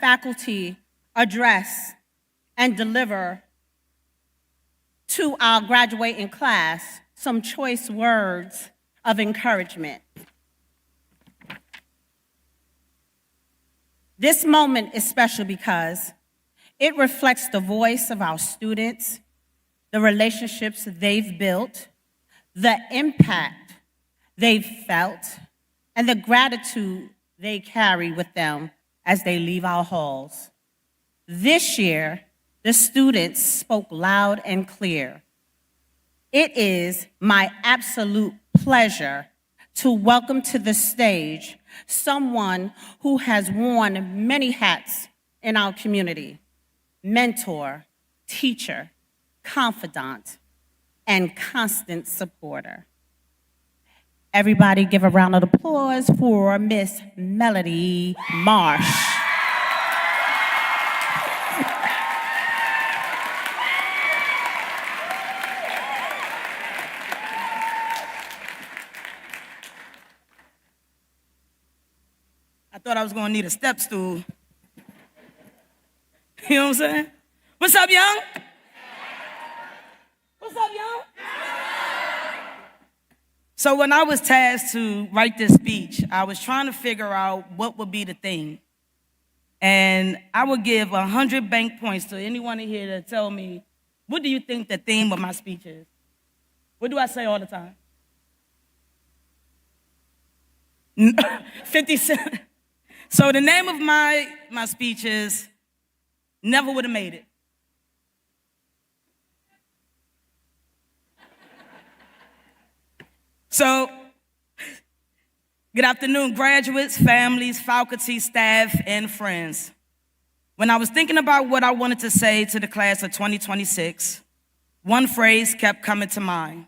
faculty address and deliver to our graduating class some choice words of encouragement. This moment is special because it reflects the voice of our students, the relationships they've built, the impact they've felt, and the gratitude they carry with them as they leave our halls. This year, the students spoke loud and clear. It is my absolute pleasure to welcome to the stage someone who has worn many hats in our community: mentor, teacher, confidant, and constant supporter. Everybody give a round of applause for Miss Melody Marsh. I thought I was gonna need a step stool. You know what I'm saying? What's up, young? What's up, young? So when I was tasked to write this speech, I was trying to figure out what would be the theme. And I would give 100 bank points to anyone in here to tell me, what do you think the theme of my speech is? What do I say all the time? 50 Cent. So the name of my speech is Never Would Have Made It. So, good afternoon, graduates, families, faculty, staff, and friends. When I was thinking about what I wanted to say to the class of 2026, one phrase kept coming to mind: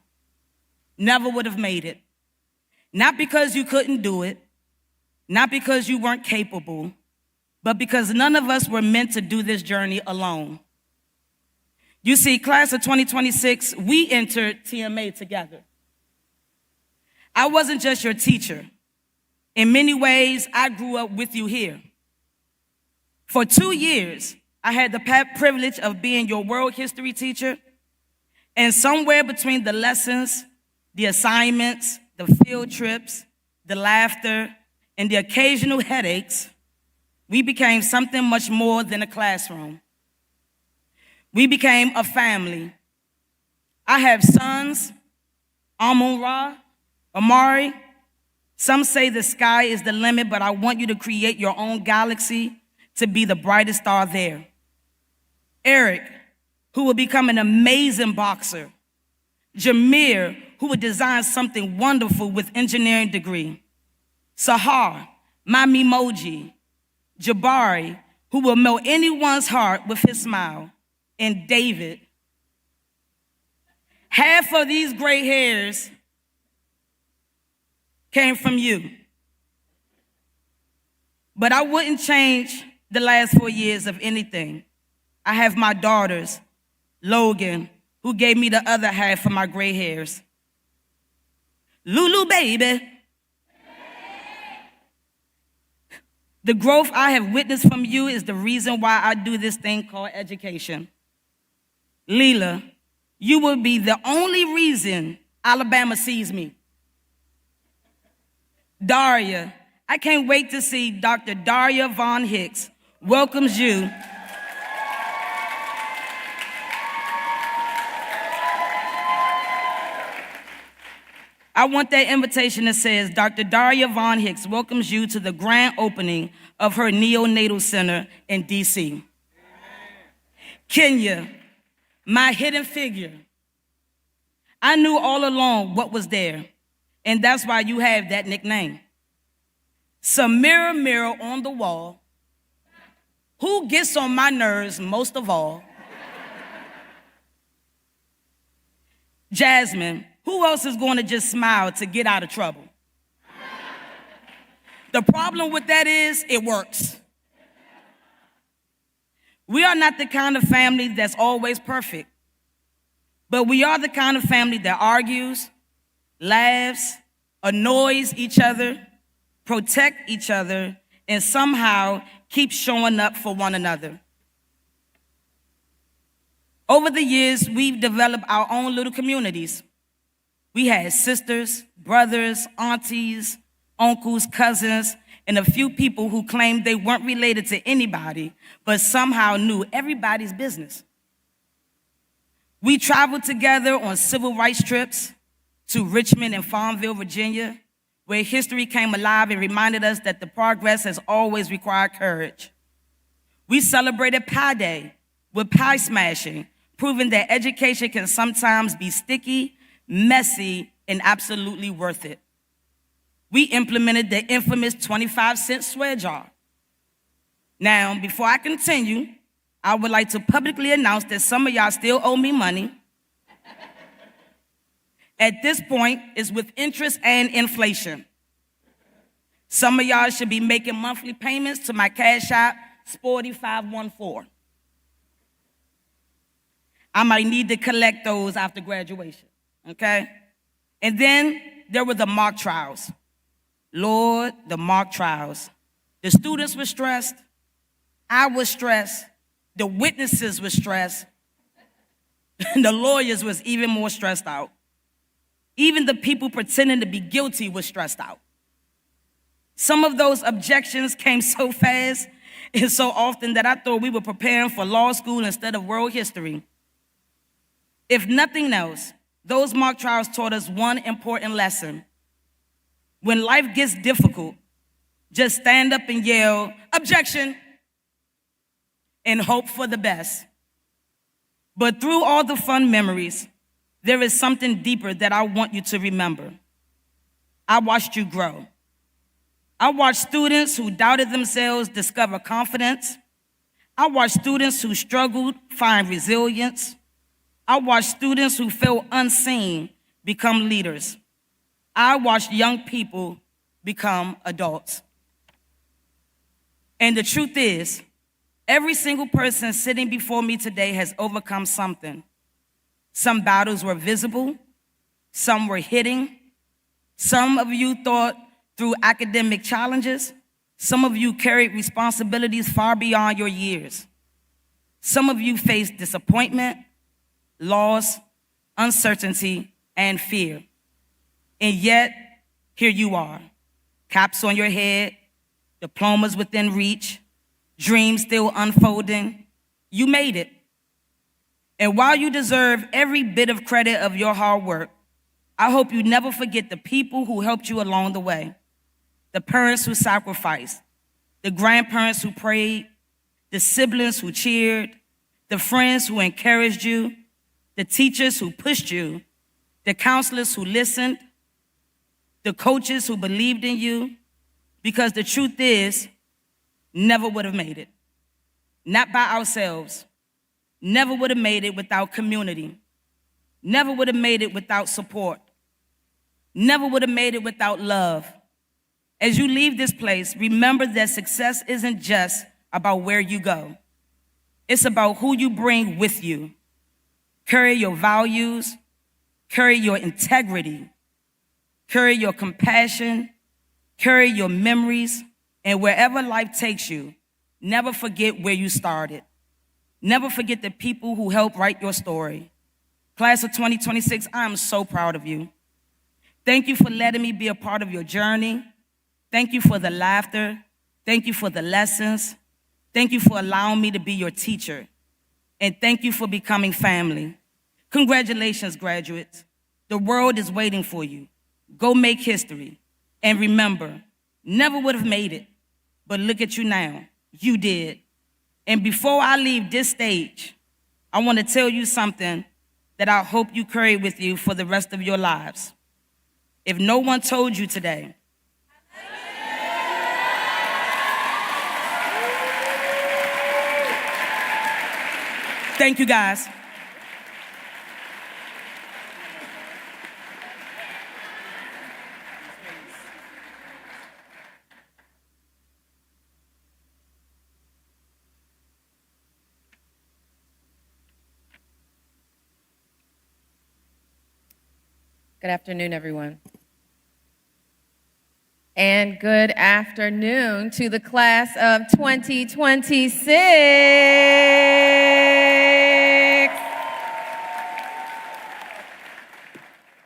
never would have made it. Not because you couldn't do it, not because you weren't capable, but because none of us were meant to do this journey alone. You see, class of 2026, we entered TMA together. I wasn't just your teacher. In many ways, I grew up with you here. For 2 years, I had the privilege of being your world history teacher, and somewhere between the lessons, the assignments, the field trips, the laughter, and the occasional headaches, we became something much more than a classroom. We became a family. I have sons, Amun-Ra, Amari. Some say the sky is the limit, but I want you to create your own galaxy to be the brightest star there. Eric, who will become an amazing boxer. Jameer, who will design something wonderful with engineering degree. Sahar, my memoji. Jabari, who will melt anyone's heart with his smile. And David. Half of these gray hairs came from you. But I wouldn't change the last 4 years of anything. I have my daughters, Logan, who gave me the other half of my gray hairs. Lulu, baby. The growth I have witnessed from you is the reason why I do this thing called education. Leela, you will be the only reason Alabama sees me. Daria, I can't wait to see Dr. Daria Von Hicks welcomes you. I want that invitation that says, Dr. Daria Von Hicks welcomes you to the grand opening of her neonatal center in DC. Kenya, my hidden figure. I knew all along what was there, and that's why you have that nickname. Some mirror, mirror on the wall. Who gets on my nerves most of all? Jasmine, who else is going to just smile to get out of trouble? The problem with that is it works. We are not the kind of family that's always perfect, but we are the kind of family that argues, laughs, annoys each other, protect each other, and somehow keep showing up for one another. Over the years, we've developed our own little communities. We had sisters, brothers, aunties, uncles, cousins, and a few people who claimed they weren't related to anybody, but somehow knew everybody's business. We traveled together on civil rights trips to Richmond and Farmville, Virginia, where history came alive and reminded us that the progress has always required courage. We celebrated Pi Day with pie smashing, proving that education can sometimes be sticky, messy, and absolutely worth it. We implemented the infamous 25-cent swear jar. Now, before I continue, I would like to publicly announce that some of y'all still owe me money. At this point, it's with interest and inflation. Some of y'all should be making monthly payments to my Cash App, Sporty514. I might need to collect those after graduation, okay? And then there were the mock trials. Lord, the mock trials. The students were stressed. I was stressed. The witnesses were stressed. And the lawyers was even more stressed out. Even the people pretending to be guilty were stressed out. Some of those objections came so fast and so often that I thought we were preparing for law school instead of world history. If nothing else, those mock trials taught us one important lesson. When life gets difficult, just stand up and yell, "Objection," and hope for the best. But through all the fun memories, there is something deeper that I want you to remember. I watched you grow. I watched students who doubted themselves discover confidence. I watched students who struggled find resilience. I watched students who felt unseen become leaders. I watched young people become adults. And the truth is, every single person sitting before me today has overcome something. Some battles were visible, some were hidden. Some of you thought through academic challenges. Some of you carried responsibilities far beyond your years. Some of you faced disappointment, loss, uncertainty, and fear. And yet, here you are, caps on your head, diplomas within reach, dreams still unfolding. You made it. And while you deserve every bit of credit of your hard work, I hope you never forget the people who helped you along the way, the parents who sacrificed, the grandparents who prayed, the siblings who cheered, the friends who encouraged you, the teachers who pushed you, the counselors who listened, the coaches who believed in you, because the truth is, never would have made it. Not by ourselves. Never would have made it without community. Never would have made it without support. Never would have made it without love. As you leave this place, remember that success isn't just about where you go. It's about who you bring with you. Carry your values, carry your integrity, carry your compassion, carry your memories, and wherever life takes you, never forget where you started. Never forget the people who helped write your story. Class of 2026, I am so proud of you. Thank you for letting me be a part of your journey. Thank you for the laughter. Thank you for the lessons. Thank you for allowing me to be your teacher. And thank you for becoming family. Congratulations, graduates. The world is waiting for you. Go make history. And remember, never would have made it, but look at you now. You did. And before I leave this stage, I want to tell you something that I hope you carry with you for the rest of your lives. If no one told you today, thank you, guys. Good afternoon, everyone. And good afternoon to the class of 2026.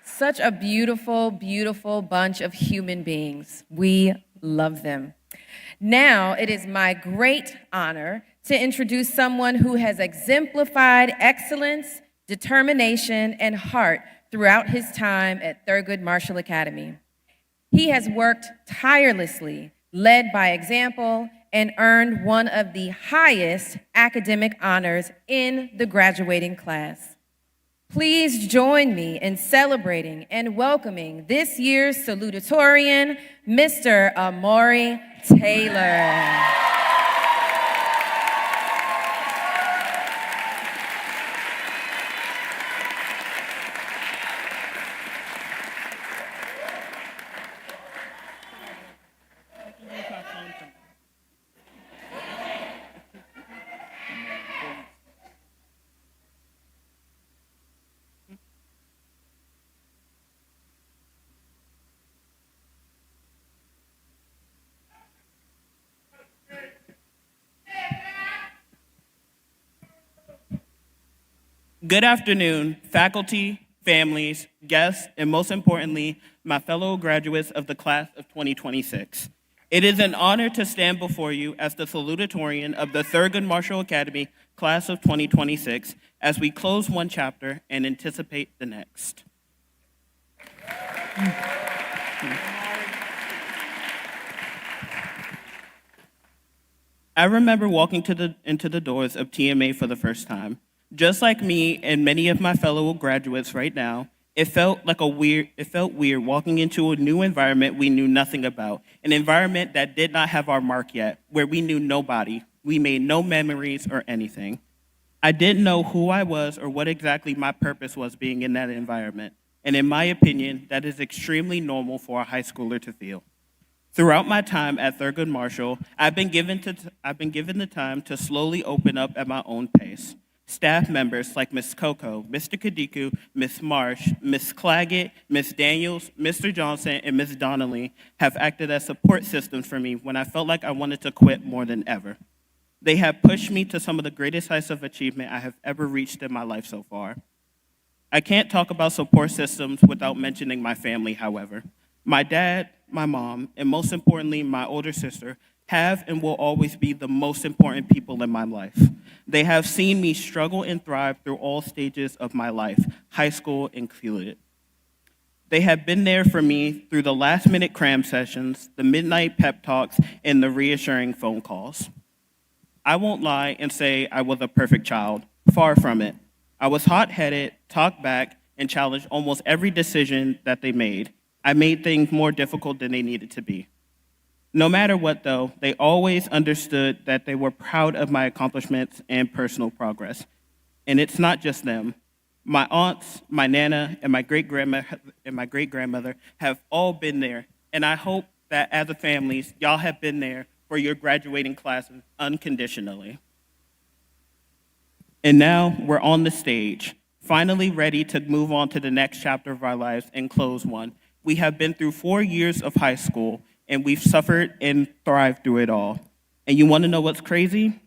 Such a beautiful, beautiful bunch of human beings. We love them. Now it is my great honor to introduce someone who has exemplified excellence, determination, and heart throughout his time at Thurgood Marshall Academy. He has worked tirelessly, led by example, and earned one of the highest academic honors in the graduating class. Please join me in celebrating and welcoming this year's salutatorian, Mr. Amori Taylor. Good afternoon, faculty, families, guests, and most importantly, my fellow graduates of the class of 2026. It is an honor to stand before you as the salutatorian of the Thurgood Marshall Academy class of 2026 as we close one chapter and anticipate the next. I remember walking into the doors of TMA for the first time. Just like me and many of my fellow graduates right now, it felt weird walking into a new environment we knew nothing about, an environment that did not have our mark yet, where we knew nobody, we made no memories or anything. I didn't know who I was or what exactly my purpose was being in that environment, and in my opinion, that is extremely normal for a high schooler to feel. Throughout my time at Thurgood Marshall, I've been given the time to slowly open up at my own pace. Staff members like Ms. Coco, Mr. Kadiku, Ms. Marsh, Ms. Claggett, Ms. Daniels, Mr. Johnson, and Ms. Donnelly have acted as support systems for me when I felt like I wanted to quit more than ever. They have pushed me to some of the greatest heights of achievement I have ever reached in my life so far. I can't talk about support systems without mentioning my family, however. My dad, my mom, and most importantly, my older sister have and will always be the most important people in my life. They have seen me struggle and thrive through all stages of my life, high school included. They have been there for me through the last-minute cram sessions, the midnight pep talks, and the reassuring phone calls. I won't lie and say I was a perfect child. Far from it. I was hot-headed, talked back, and challenged almost every decision that they made. I made things more difficult than they needed to be. No matter what, though, they always understood that they were proud of my accomplishments and personal progress. And it's not just them. My aunts, my nana, and my great-grandmother have all been there. And I hope that as a family, y'all have been there for your graduating classes unconditionally. And now we're on the stage, finally ready to move on to the next chapter of our lives and close one. We have been through 4 years of high school, and we've suffered and thrived through it all. And you want to know what's crazy?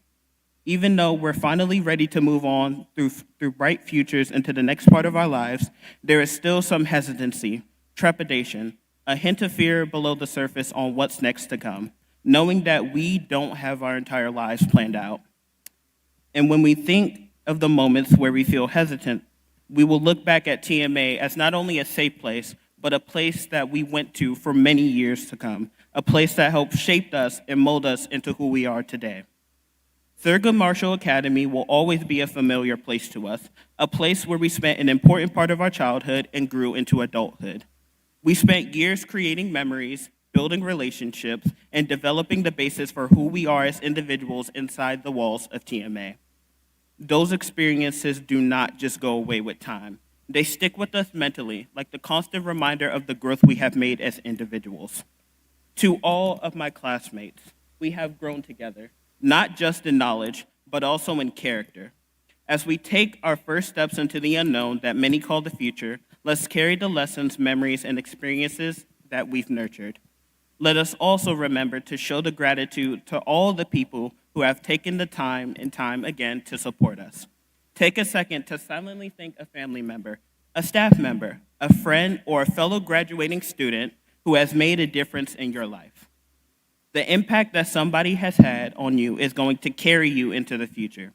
Even though we're finally ready to move on through bright futures into the next part of our lives, there is still some hesitancy, trepidation, a hint of fear below the surface on what's next to come, knowing that we don't have our entire lives planned out. And when we think of the moments where we feel hesitant, we will look back at TMA as not only a safe place, but a place that we went to for many years to come, a place that helped shape us and mold us into who we are today. Thurgood Marshall Academy will always be a familiar place to us, a place where we spent an important part of our childhood and grew into adulthood. We spent years creating memories, building relationships, and developing the basis for who we are as individuals inside the walls of TMA. Those experiences do not just go away with time. They stick with us mentally, like the constant reminder of the growth we have made as individuals. To all of my classmates, we have grown together, not just in knowledge, but also in character. As we take our first steps into the unknown that many call the future, let's carry the lessons, memories, and experiences that we've nurtured. Let us also remember to show the gratitude to all the people who have taken the time and time again to support us. Take a second to silently thank a family member, a staff member, a friend, or a fellow graduating student who has made a difference in your life. The impact that somebody has had on you is going to carry you into the future.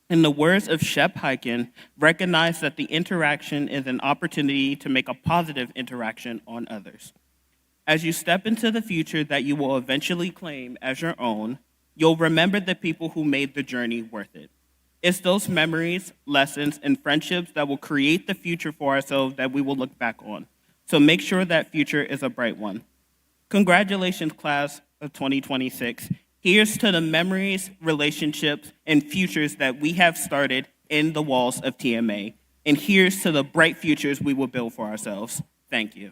In the words of Shep Hyken, recognize that the interaction is an opportunity to make a positive interaction on others. As you step into the future that you will eventually claim as your own, you'll remember the people who made the journey worth it. It's those memories, lessons, and friendships that will create the future for ourselves that we will look back on. So make sure that future is a bright one. Congratulations, class of 2026. Here's to the memories, relationships, and futures that we have started in the walls of TMA. And here's to the bright futures we will build for ourselves. Thank you.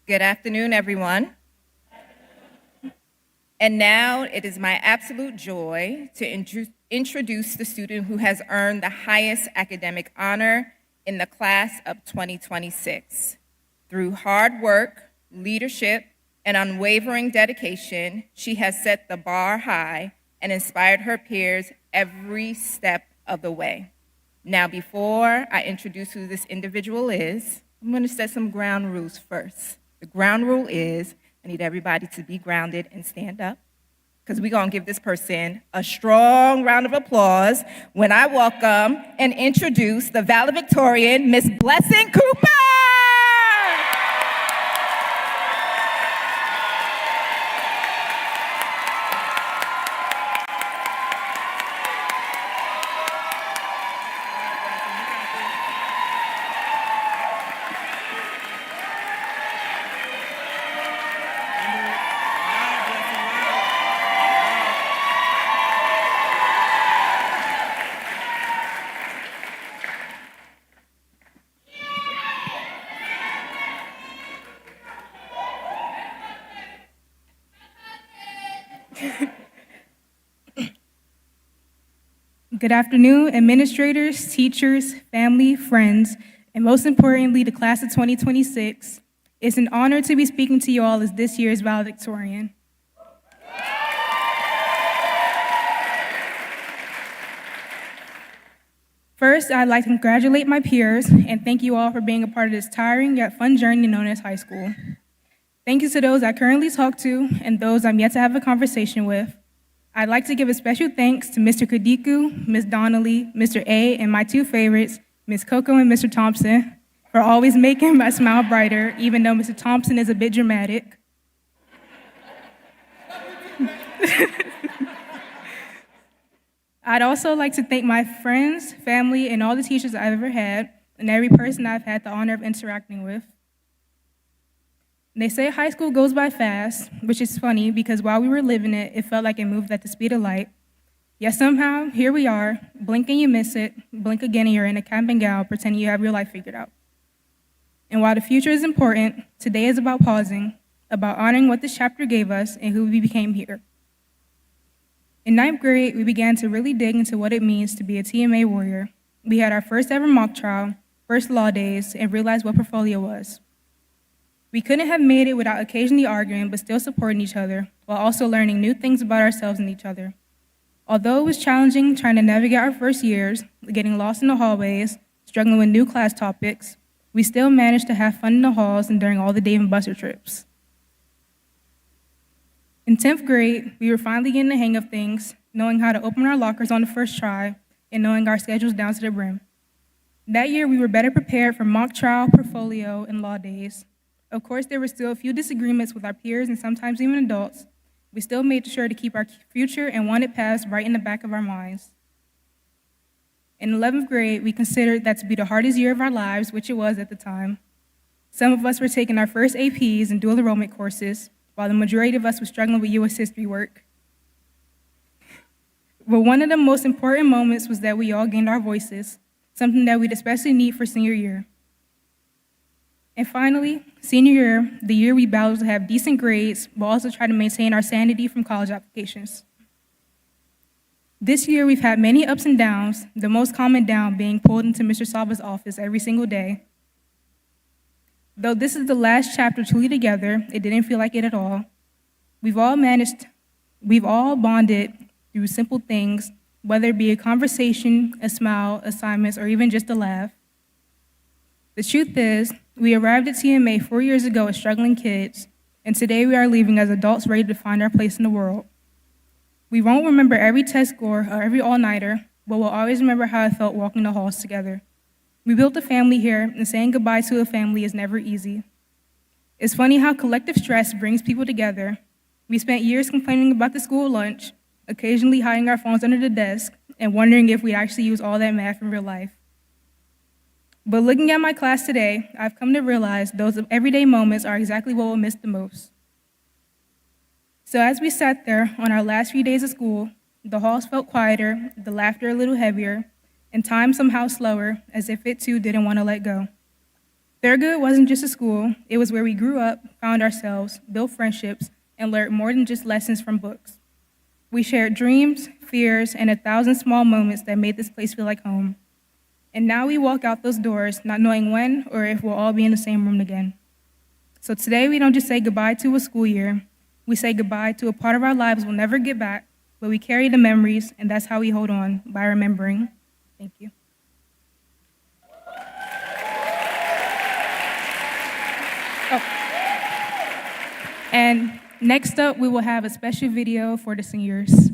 Good afternoon, everyone. And now it is my absolute joy to introduce the student who has earned the highest academic honor in the class of 2026. Through hard work, leadership, and unwavering dedication, she has set the bar high and inspired her peers every step of the way. Now, before I introduce who this individual is, I'm going to set some ground rules first. The ground rule is I need everybody to be grounded and stand up, because we're going to give this person a strong round of applause when I welcome and introduce the valedictorian, Miss Blessing Cooper. Good afternoon, administrators, teachers, family, friends, and most importantly, the class of 2026. It's an honor to be speaking to you all as this year's valedictorian. First, I'd like to congratulate my peers and thank you all for being a part of this tiring yet fun journey known as high school. Thank you to those I currently talk to and those I'm yet to have a conversation with. I'd like to give a special thanks to Mr. Kadiku, Ms. Donnelly, Mr. A, and my two favorites, Ms. Coco and Mr. Thompson, for always making my smile brighter, even though Mr. Thompson is a bit dramatic. I'd also like to thank my friends, family, and all the teachers I've ever had, and every person I've had the honor of interacting with. They say high school goes by fast, which is funny because while we were living it, it felt like it moved at the speed of light. Yet somehow, here we are, blink and you miss it, blink again and you're in a cap and gown pretending you have your life figured out. And while the future is important, today is about pausing, about honoring what this chapter gave us and who we became here. In 9th grade, we began to really dig into what it means to be a TMA warrior. We had our first ever mock trial, first law days, and realized what portfolio was. We couldn't have made it without occasionally arguing, but still supporting each other, while also learning new things about ourselves and each other. Although it was challenging trying to navigate our first years, getting lost in the hallways, struggling with new class topics, we still managed to have fun in the halls and during all the Dave and Buster trips. In 10th grade, we were finally getting the hang of things, knowing how to open our lockers on the first try, and knowing our schedules down to the brim. That year, we were better prepared for mock trial, portfolio, and law days. Of course, there were still a few disagreements with our peers and sometimes even adults. We still made sure to keep our future and wanted paths right in the back of our minds. In 11th grade, we considered that to be the hardest year of our lives, which it was at the time. Some of us were taking our first APs and dual enrollment courses, while the majority of us were struggling with U.S. history work. But one of the most important moments was that we all gained our voices, something that we'd especially need for senior year. And finally, senior year, the year we battled to have decent grades, but also try to maintain our sanity from college applications. This year, we've had many ups and downs, the most common down being pulled into Mr. Saba's office every single day. Though this is the last chapter truly together, it didn't feel like it at all. We've all bonded through simple things, whether it be a conversation, a smile, assignments, or even just a laugh. The truth is, we arrived at TMA 4 years ago as struggling kids, and today we are leaving as adults ready to find our place in the world. We won't remember every test score or every all-nighter, but we'll always remember how it felt walking the halls together. We built a family here, and saying goodbye to a family is never easy. It's funny how collective stress brings people together. We spent years complaining about the school lunch, occasionally hiding our phones under the desk, and wondering if we'd actually use all that math in real life. But looking at my class today, I've come to realize those everyday moments are exactly what we'll miss the most. So as we sat there on our last few days of school, the halls felt quieter, the laughter a little heavier, and time somehow slower, as if it too didn't want to let go. Thurgood wasn't just a school, it was where we grew up, found ourselves, built friendships, and learned more than just lessons from books. We shared dreams, fears, and 1,000 small moments that made this place feel like home. And now we walk out those doors not knowing when or if we'll all be in the same room again. So today we don't just say goodbye to a school year, we say goodbye to a part of our lives we'll never get back, but we carry the memories, and that's how we hold on, by remembering. Thank you. Oh. And next up, we will have a special video for the seniors.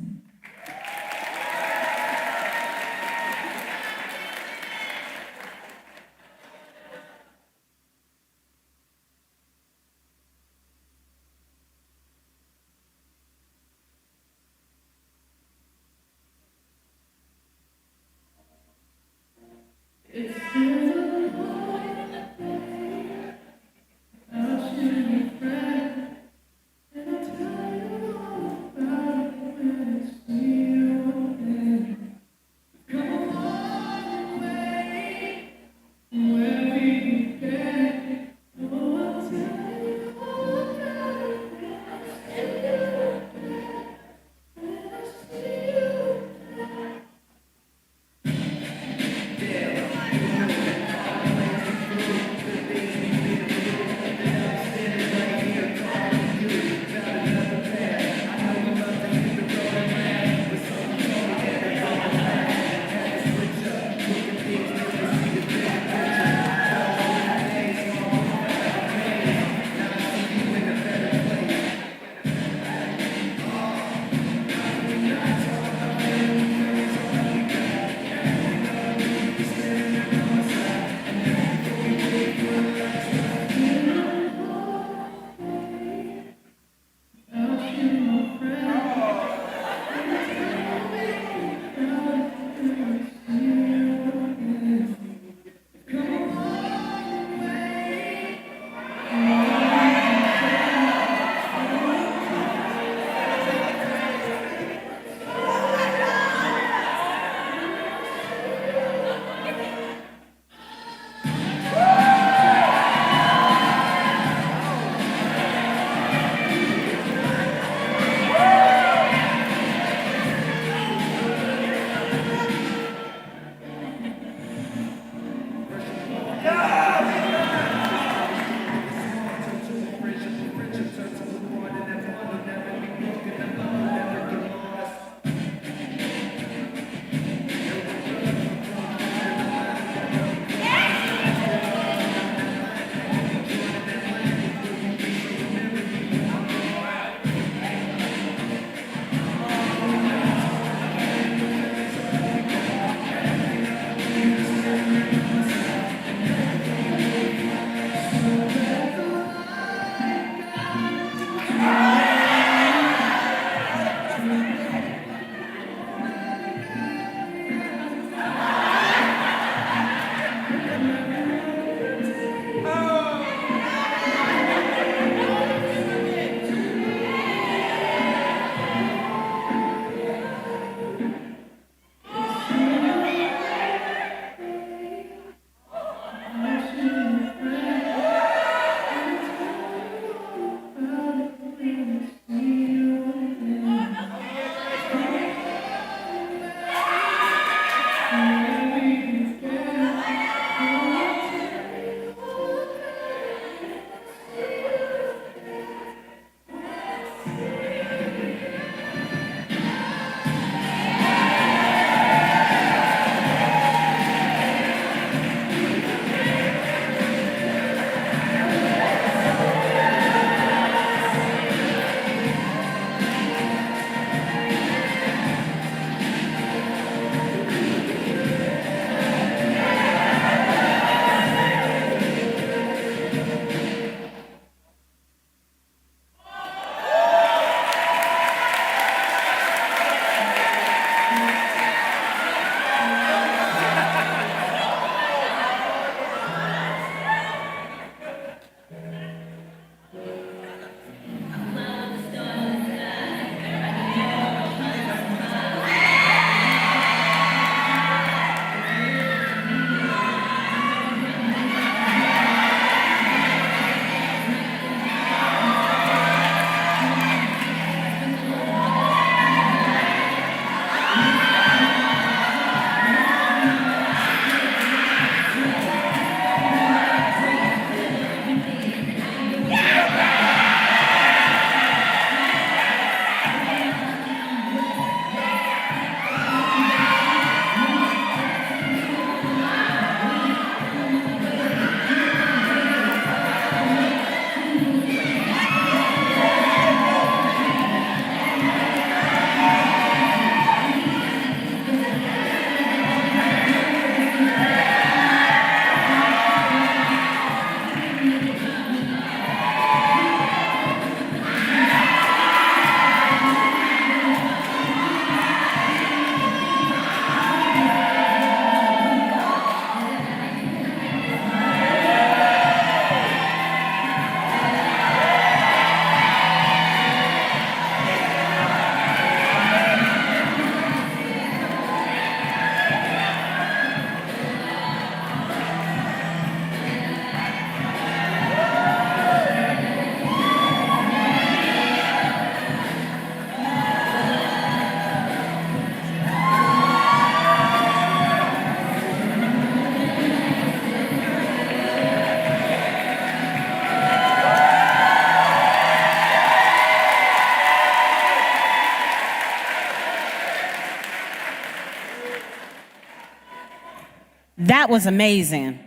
That was amazing.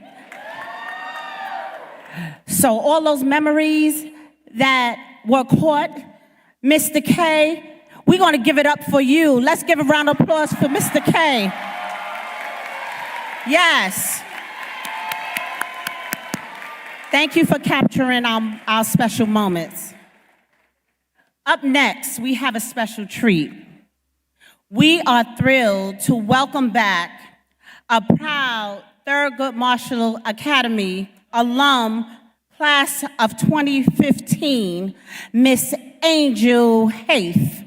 So all those memories that were caught, Mr. K, we're going to give it up for you. Let's give a round of applause for Mr. K. Yes. Thank you for capturing our special moments. Up next, we have a special treat. We are thrilled to welcome back a proud Thurgood Marshall Academy alum, class of 2015, Miss Angel Haith.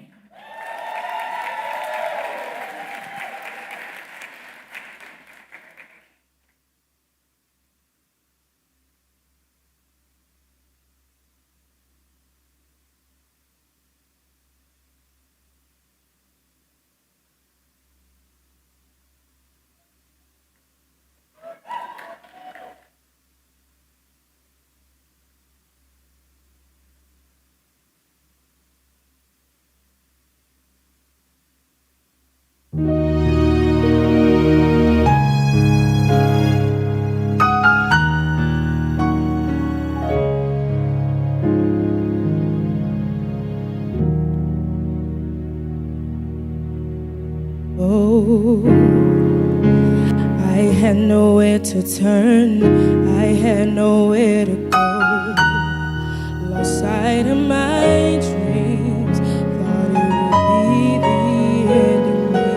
Oh, I had nowhere to turn, I had nowhere to go. Lost sight of my dreams, thought it would be the end of me.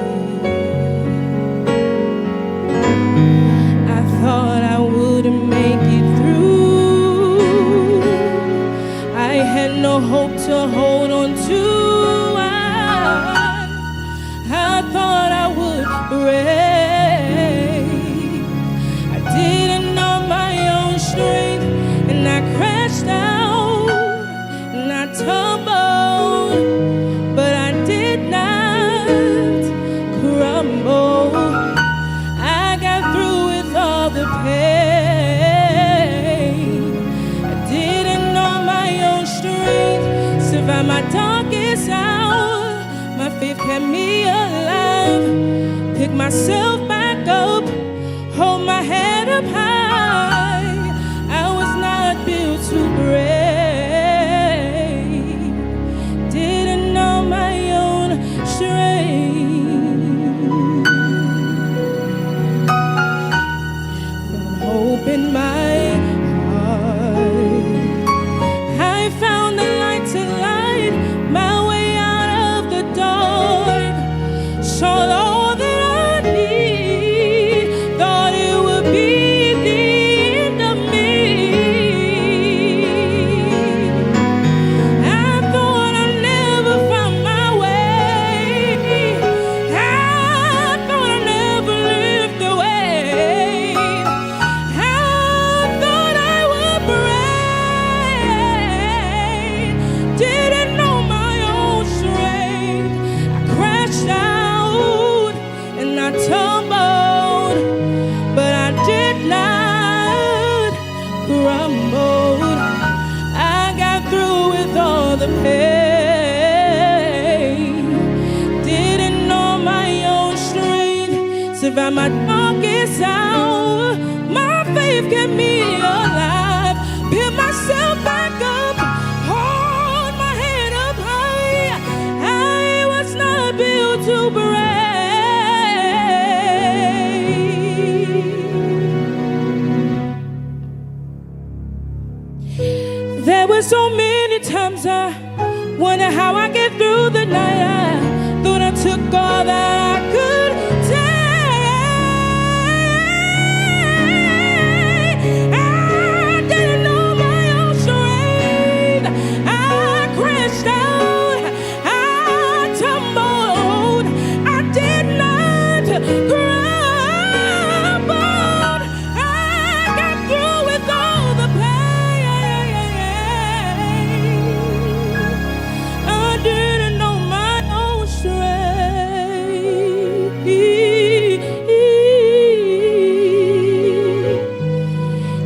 I thought I wouldn't make it through. I had no hope to hold on to. I thought I would break. I didn't know my own strength, and I crashed out, and I tumbled, but I did not crumble. I got through with all the pain. I didn't know my own strength, survived my darkest hour. My faith kept me alive, pick myself back up, hold my head up high. I was not built to break, didn't know my own strength. Found hope in my heart, I found the light to light my way out of the dark. Saw all that I need, thought it would be the end of me. I thought I'd never find my way. I thought I'd never lift the weight. I thought I would break. Didn't know my own strength. I crashed out and I tumbled, but I did not crumble. I got through with all the pain. Didn't know my own strength, survived my darkest hour. My faith kept me alive, pick myself back up, hold my head up high. I was not built to break. There were so many times I wonder how I get through the night. I thought I took all that I could take. I didn't know my own strength. I crashed out, I tumbled, I did not crumble. I got through with all the pain. I didn't know my own strength.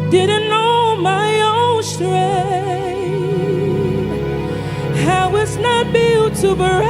Didn't know my own strength. I was not built to break.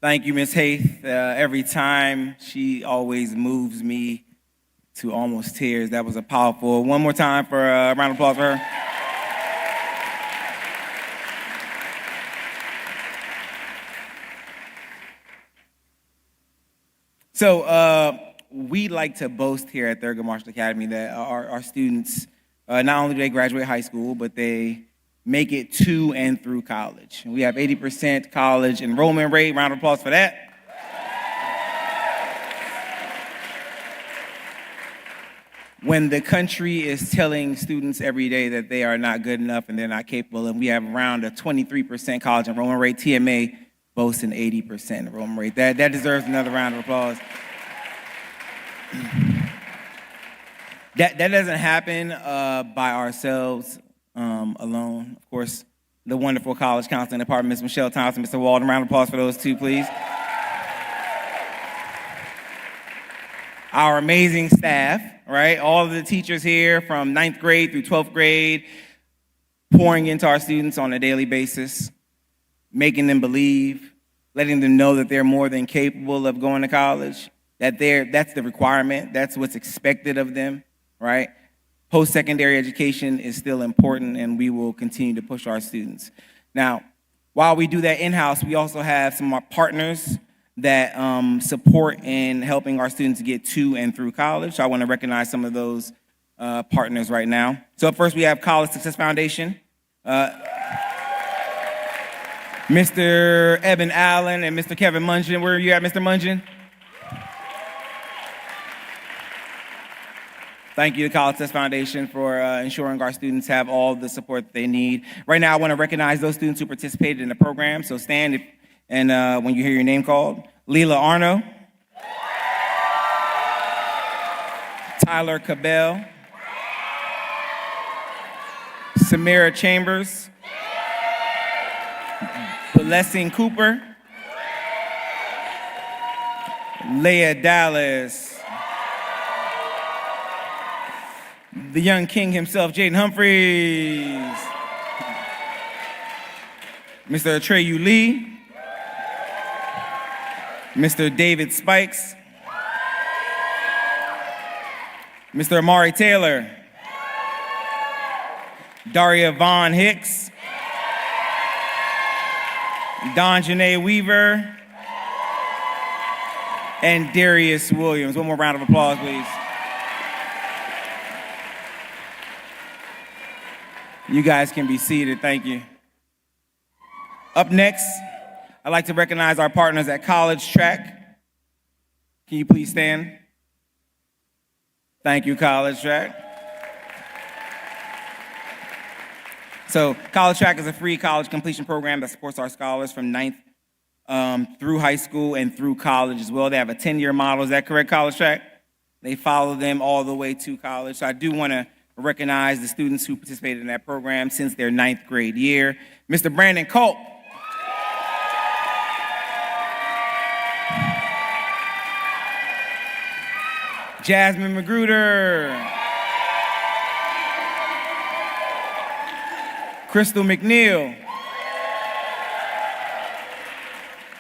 Thank you, Ms. Haith. Every time, she always moves me to almost tears. That was a powerful. One more time for a round of applause for her. So we like to boast here at Thurgood Marshall Academy that our students, not only do they graduate high school, but they make it to and through college. We have 80% college enrollment rate. Round of applause for that. When the country is telling students every day that they are not good enough and they're not capable, and we have around a 23% college enrollment rate, TMA boasts an 80% enrollment rate. That deserves another round of applause. That doesn't happen by ourselves alone. Of course, the wonderful college counseling department, Ms. Michelle Thompson, Mr. Walden. Round of applause for those two, please. Our amazing staff, right? All of the teachers here from 9th grade through 12th grade, pouring into our students on a daily basis, making them believe, letting them know that they're more than capable of going to college, that's the requirement, that's what's expected of them, right? Post-secondary education is still important, and we will continue to push our students. Now, while we do that in-house, we also have some of our partners that support in helping our students get to and through college. So I want to recognize some of those partners right now. So up first, we have College Success Foundation. Mr. Evan Allen and Mr. Kevin Mungin. Where are you at, Mr. Mungin? Thank you to College Success Foundation for ensuring our students have all the support that they need. Right now, I want to recognize those students who participated in the program. So stand and when you hear your name called. Leela Arno. Tyler Cabell. Samira Chambers. Blessing Cooper. Leah Dallas. The young king himself, Jaden Humphreys. Mr. Atreyu Lee. Mr. David Spikes. Mr. Amari Taylor. Daria Vaughn Hicks. Don Janae Weaver. And Darius Williams. One more round of applause, please. You guys can be seated. Thank you. Up next, I'd like to recognize our partners at College Track. Can you please stand? Thank you, College Track. So College Track is a free college completion program that supports our scholars from 9th through high school and through college as well. They have a 10-year model. Is that correct, College Track? They follow them all the way to college. So I do want to recognize the students who participated in that program since their 9th grade year. Mr. Brandon Culp. Jasmine Magruder. Crystal McNeil.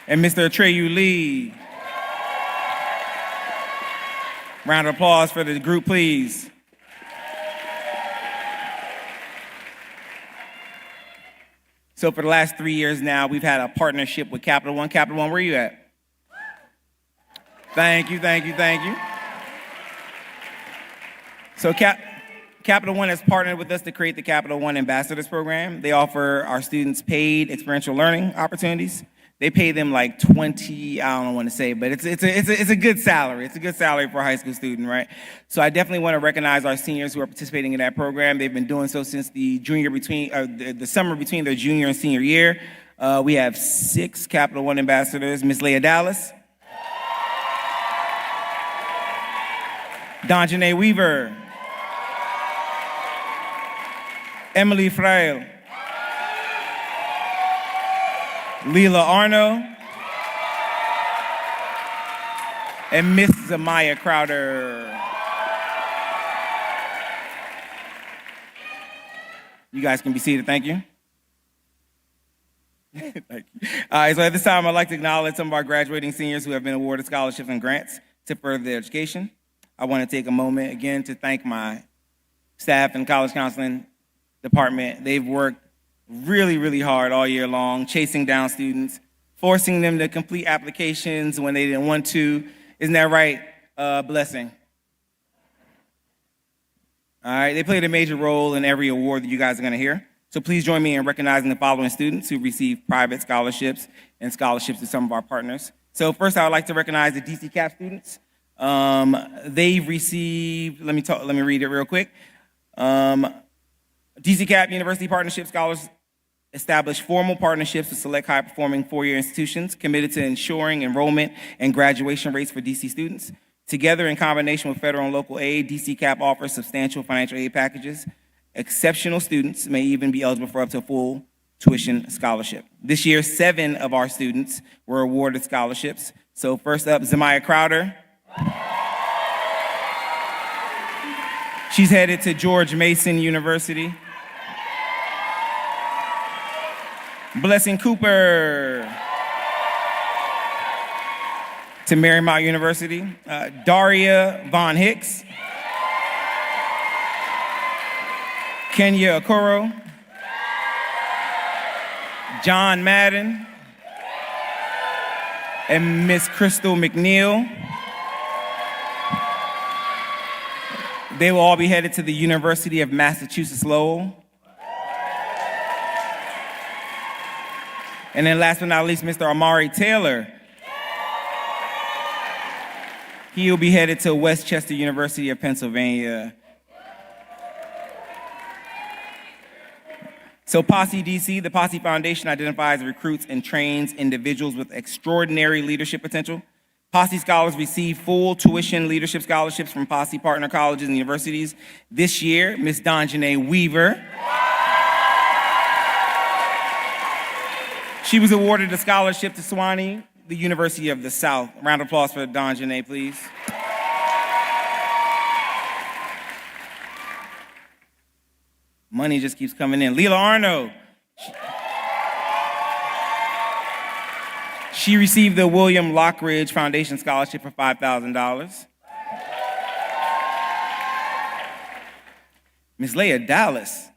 And Mr. Atreyu Lee. Round of applause for the group, please. So for the last 3 years now, we've had a partnership with Capital One. Capital One, where are you at? Thank you, thank you, thank you. So Capital One has partnered with us to create the Capital One Ambassadors Program. They offer our students paid experiential learning opportunities. They pay them like 20, I don't want to say, but it's a good salary. It's a good salary for a high school student, right? So I definitely want to recognize our seniors who are participating in that program. They've been doing so since the summer between their junior and senior year. We have 6 Capital One ambassadors. Ms. Leah Dallas. Don Janae Weaver. Emily Frail. Leela Arno, and Miss Zamaya Crowder. You guys can be seated, thank you. Thank you. All right, so at this time, I'd like to acknowledge some of our graduating seniors who have been awarded scholarships and grants to further their education. I want to take a moment again to thank my staff and college counseling department. They've worked really, really hard all year long, chasing down students, forcing them to complete applications when they didn't want to. Isn't that right? Blessing. All right, they played a major role in every award that you guys are going to hear. So please join me in recognizing the following students who received private scholarships and scholarships to some of our partners. So first, I would like to recognize the DC CAP students. They've received, let me read it real quick. DC CAP University Partnership Scholars established formal partnerships with select high-performing four-year institutions committed to ensuring enrollment and graduation rates for DC students. Together, in combination with federal and local aid, DC CAP offers substantial financial aid packages. Exceptional students may even be eligible for up to a full tuition scholarship. This year, 7 of our students were awarded scholarships. So first up, Zemiah Crowder. She's headed to George Mason University. Blessing Cooper to Marymount University. Daria Von Hicks. Kenya Okoro. John Madden. And Miss Crystal McNeil. They will all be headed to the University of Massachusetts Lowell. And then last but not least, Mr. Amari Taylor. He will be headed to Westchester University of Pennsylvania. So Posse DC, the Posse Foundation identifies, recruits, and trains individuals with extraordinary leadership potential. Posse scholars receive full tuition leadership scholarships from Posse partner colleges and universities. This year, Ms. Donjanae Weaver. She was awarded a scholarship to Sewanee, the University of the South. A round of applause for Donjanae, please. Money just keeps coming in. Leela Arno. She received the William Lockridge Foundation Scholarship for $5,000. Ms. Leah Dallas.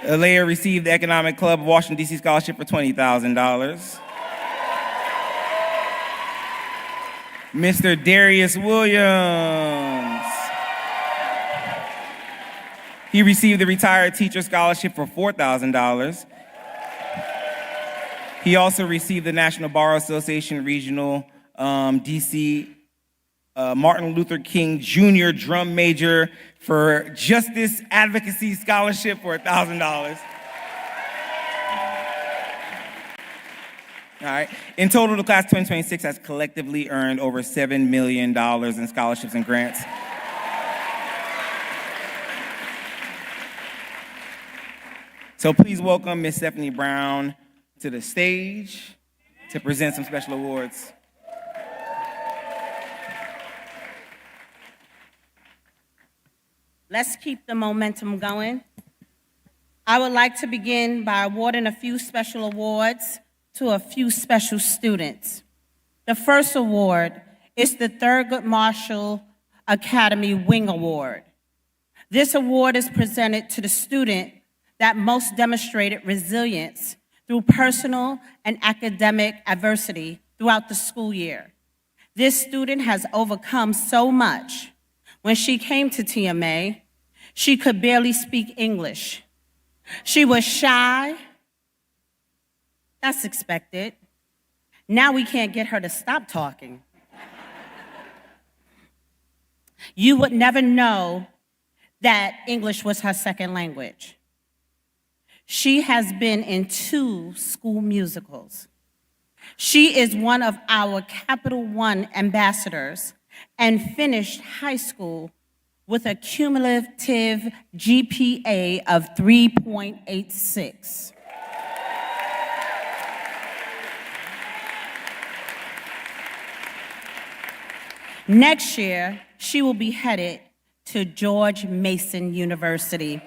Leah received the Economic Club of Washington, D.C. Scholarship for $20,000. Mr. Darius Williams. He received the Retired Teacher Scholarship for $4,000. He also received the National Bar Association Regional DC Martin Luther King Jr. Drum Major for Justice Advocacy Scholarship for $1,000. All right. In total, the class 2026 has collectively earned over $7 million in scholarships and grants. So please welcome Ms. Stephanie Brown to the stage to present some special awards. Let's keep the momentum going. I would like to begin by awarding a few special awards to a few special students. The first award is the Thurgood Marshall Academy Wing Award. This award is presented to the student that most demonstrated resilience through personal and academic adversity throughout the school year. This student has overcome so much. When she came to TMA, she could barely speak English. She was shy. That's expected. Now we can't get her to stop talking. You would never know that English was her second language. She has been in 2 school musicals. She is one of our Capital One ambassadors and finished high school with a cumulative GPA of 3.86. Next year, she will be headed to George Mason University.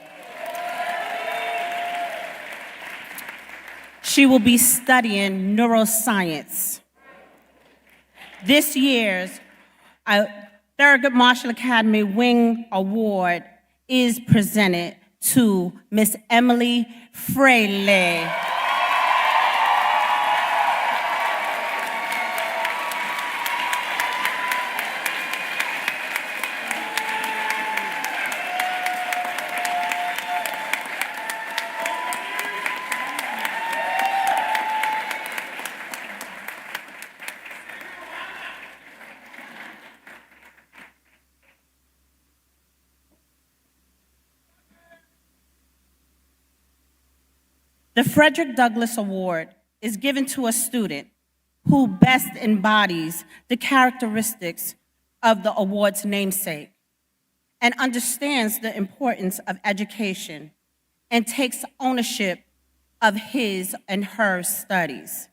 She will be studying neuroscience. This year's Thurgood Marshall Academy Wing Award is presented to Miss Emily Fraley. The Frederick Douglass Award is given to a student who best embodies the characteristics of the award's namesake and understands the importance of education and takes ownership of his and her studies.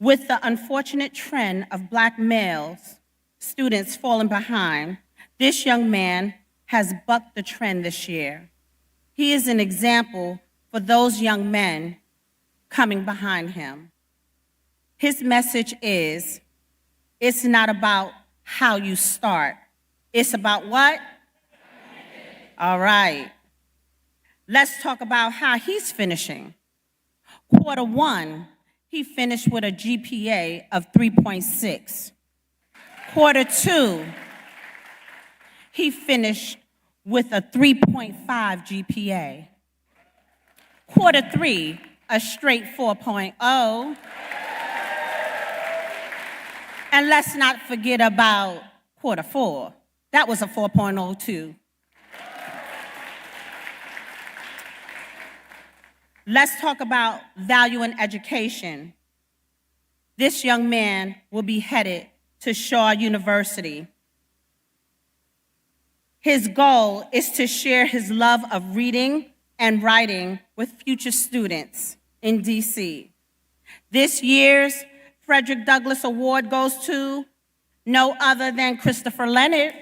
With the unfortunate trend of Black males, students falling behind, this young man has bucked the trend this year. He is an example for those young men coming behind him. His message is, it's not about how you start. It's about what? All right. Let's talk about how he's finishing. Quarter one, he finished with a GPA of 3.6. Quarter two, he finished with a 3.5 GPA. Quarter three, a straight 4.0. And let's not forget about quarter four. That was a 4.0 too. Let's talk about value in education. This young man will be headed to Shaw University. His goal is to share his love of reading and writing with future students in DC. This year's Frederick Douglass Award goes to no other than Christopher Leonard.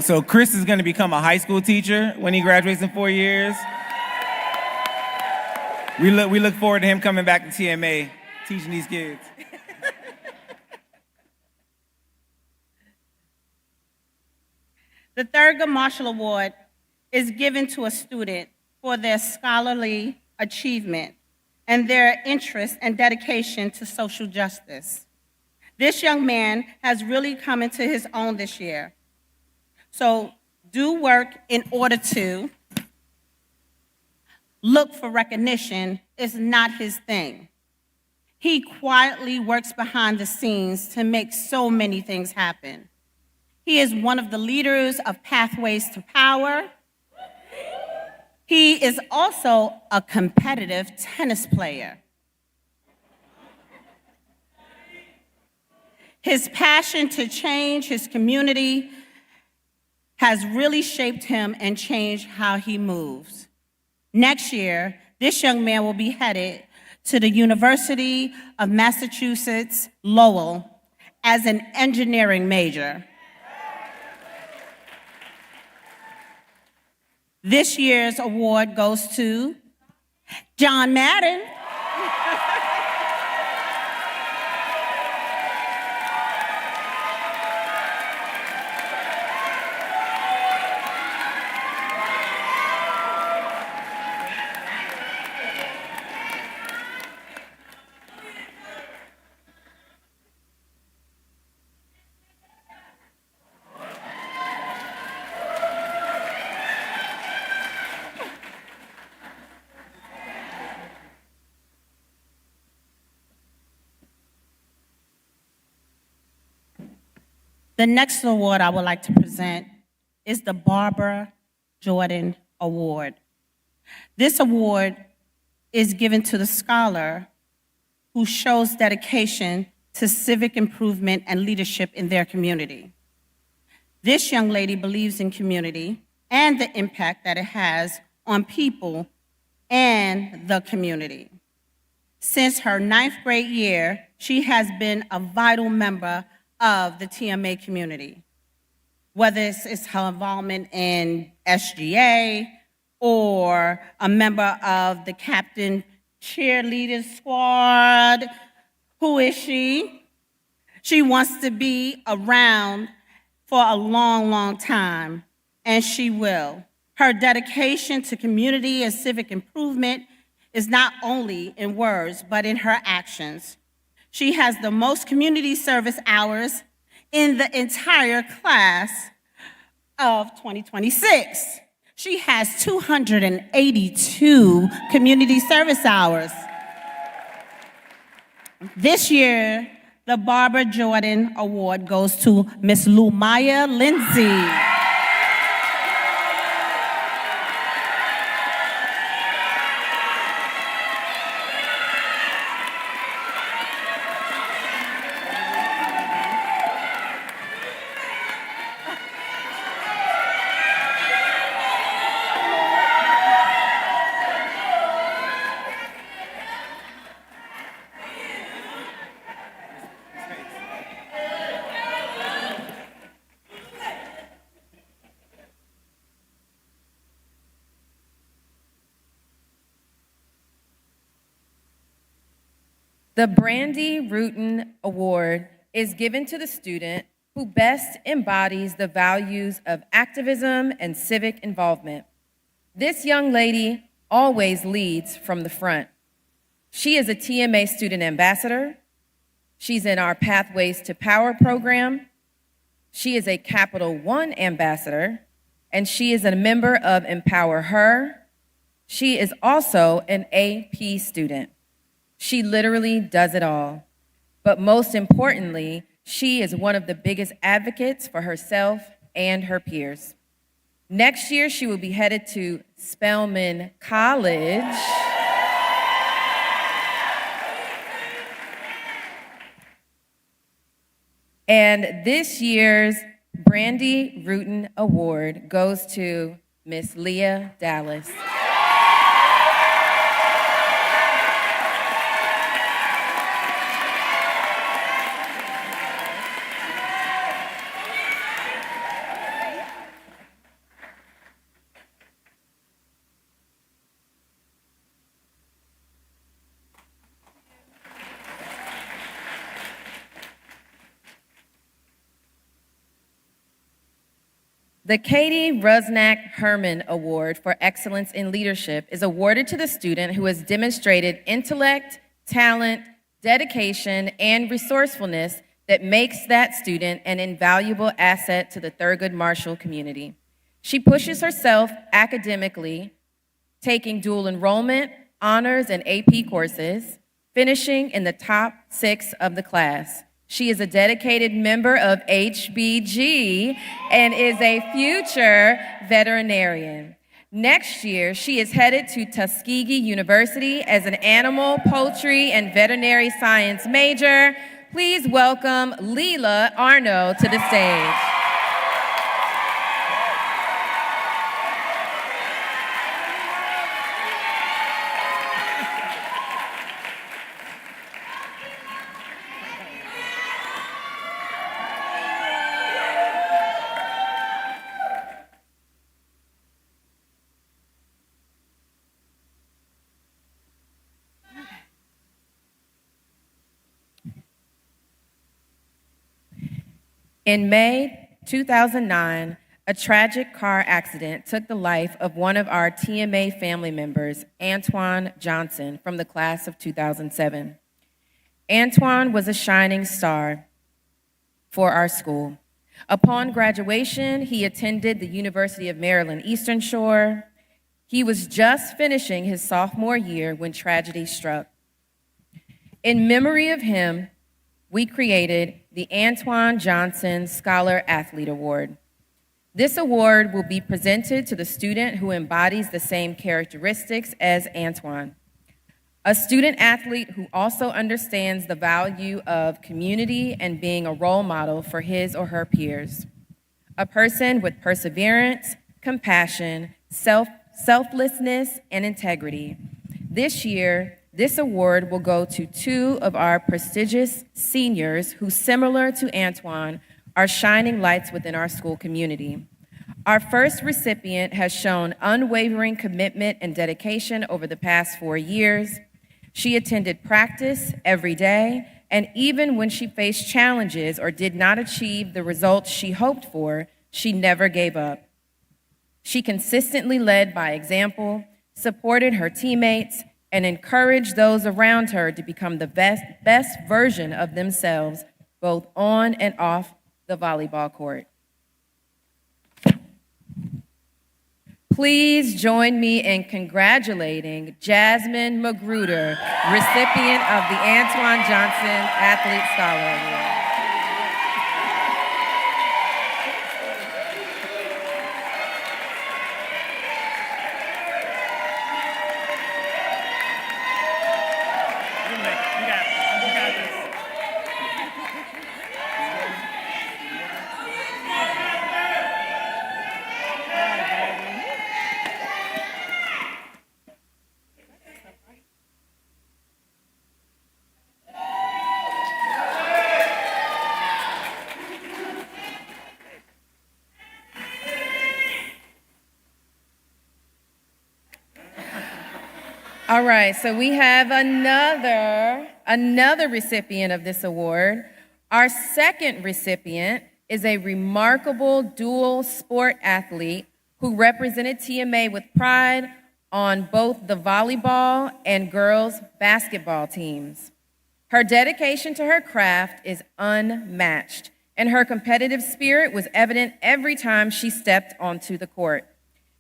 So Chris is going to become a high school teacher when he graduates in 4 years. We look forward to him coming back to TMA, teaching these kids. The Thurgood Marshall Award is given to a student for their scholarly achievement and their interest and dedication to social justice. This young man has really come into his own this year. So do work in order to look for recognition is not his thing. He quietly works behind the scenes to make so many things happen. He is one of the leaders of Pathways to Power. He is also a competitive tennis player. His passion to change his community has really shaped him and changed how he moves. Next year, this young man will be headed to the University of Massachusetts, Lowell, as an engineering major. This year's award goes to John Madden. The next award I would like to present is the Barbara Jordan Award. This award is given to the scholar who shows dedication to civic improvement and leadership in their community. This young lady believes in community and the impact that it has on people and the community. Since her 9th grade year, she has been a vital member of the TMA community, whether it's her involvement in SGA or a member of the captain cheerleader squad. Who is she? She wants to be around for a long, long time, and she will. Her dedication to community and civic improvement is not only in words, but in her actions. She has the most community service hours in the entire class of 2026. She has 282 community service hours. This year, the Barbara Jordan Award goes to Miss Lumaya Lindsay. The Brandy Rutan Award is given to the student who best embodies the values of activism and civic involvement. This young lady always leads from the front. She is a TMA student ambassador. She's in our Pathways to Power program. She is a Capital One ambassador, and she is a member of Empower Her. She is also an AP student. She literally does it all. But most importantly, she is one of the biggest advocates for herself and her peers. Next year, she will be headed to Spelman College. And this year's Brandy Rutan Award goes to Miss Leah Dallas. The Katie Rusnak Herman Award for Excellence in Leadership is awarded to the student who has demonstrated intellect, talent, dedication, and resourcefulness that makes that student an invaluable asset to the Thurgood Marshall community. She pushes herself academically, taking dual enrollment, honors, and AP courses, finishing in the top 6 of the class. She is a dedicated member of HBG and is a future veterinarian. Next year, she is headed to Tuskegee University as an animal, poultry, and veterinary science major. Please welcome Leela Arno to the stage. In May 2009, a tragic car accident took the life of one of our TMA family members, Antoine Johnson, from the class of 2007. Antoine was a shining star for our school. Upon graduation, he attended the University of Maryland Eastern Shore. He was just finishing his sophomore year when tragedy struck. In memory of him, we created the Antoine Johnson Scholar Athlete Award. This award will be presented to the student who embodies the same characteristics as Antoine. A student athlete who also understands the value of community and being a role model for his or her peers. A person with perseverance, compassion, selflessness, and integrity. This year, this award will go to two of our prestigious seniors who, similar to Antoine, are shining lights within our school community. Our first recipient has shown unwavering commitment and dedication over the past 4 years. She attended practice every day, and even when she faced challenges or did not achieve the results she hoped for, she never gave up. She consistently led by example, supported her teammates, and encouraged those around her to become the best version of themselves, both on and off the volleyball court. Please join me in congratulating Jasmine Magruder, recipient of the Antoine Johnson Athlete Scholar Award. All right, so we have another recipient of this award. Our second recipient is a remarkable dual sport athlete who represented TMA with pride on both the volleyball and girls basketball teams. Her dedication to her craft is unmatched, and her competitive spirit was evident every time she stepped onto the court.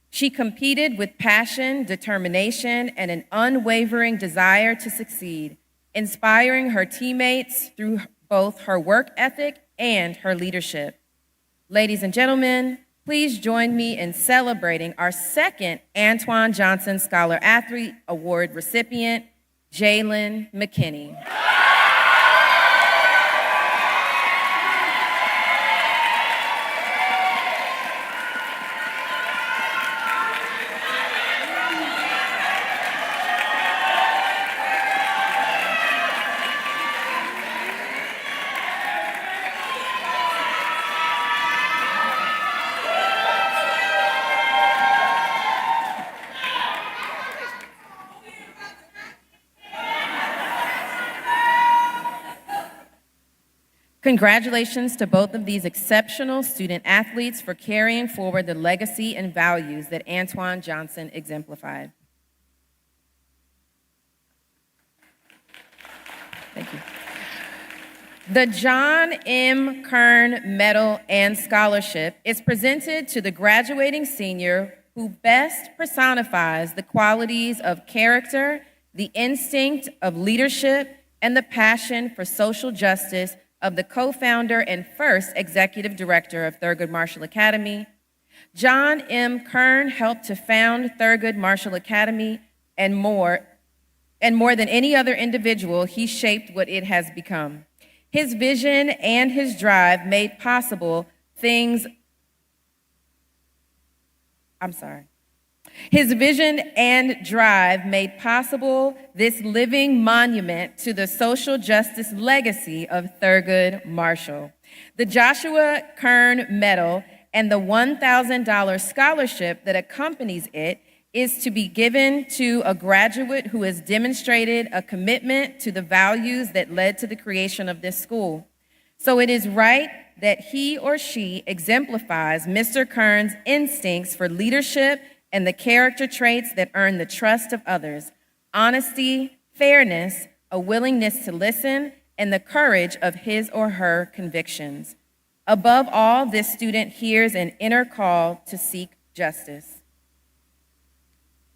She competed with passion, determination, and an unwavering desire to succeed, inspiring her teammates through both her work ethic and her leadership. Ladies and gentlemen, please join me in celebrating our second Antoine Johnson Scholar Athlete Award recipient, Jalen McKinney. Congratulations to both of these exceptional student athletes for carrying forward the legacy and values that Antoine Johnson exemplified. Thank you. The John M. Kern Medal and Scholarship is presented to the graduating senior who best personifies the qualities of character, the instinct of leadership, and the passion for social justice of the co-founder and first executive director of Thurgood Marshall Academy. John M. Kern helped to found Thurgood Marshall Academy, and more than any other individual, he shaped what it has become. His vision and his drive made possible things. His vision and drive made possible this living monument to the social justice legacy of Thurgood Marshall. The Joshua Kern Medal and the $1,000 scholarship that accompanies it is to be given to a graduate who has demonstrated a commitment to the values that led to the creation of this school. So it is right that he or she exemplifies Mr. Kern's instincts for leadership and the character traits that earn the trust of others: honesty, fairness, a willingness to listen, and the courage of his or her convictions. Above all, this student hears an inner call to seek justice.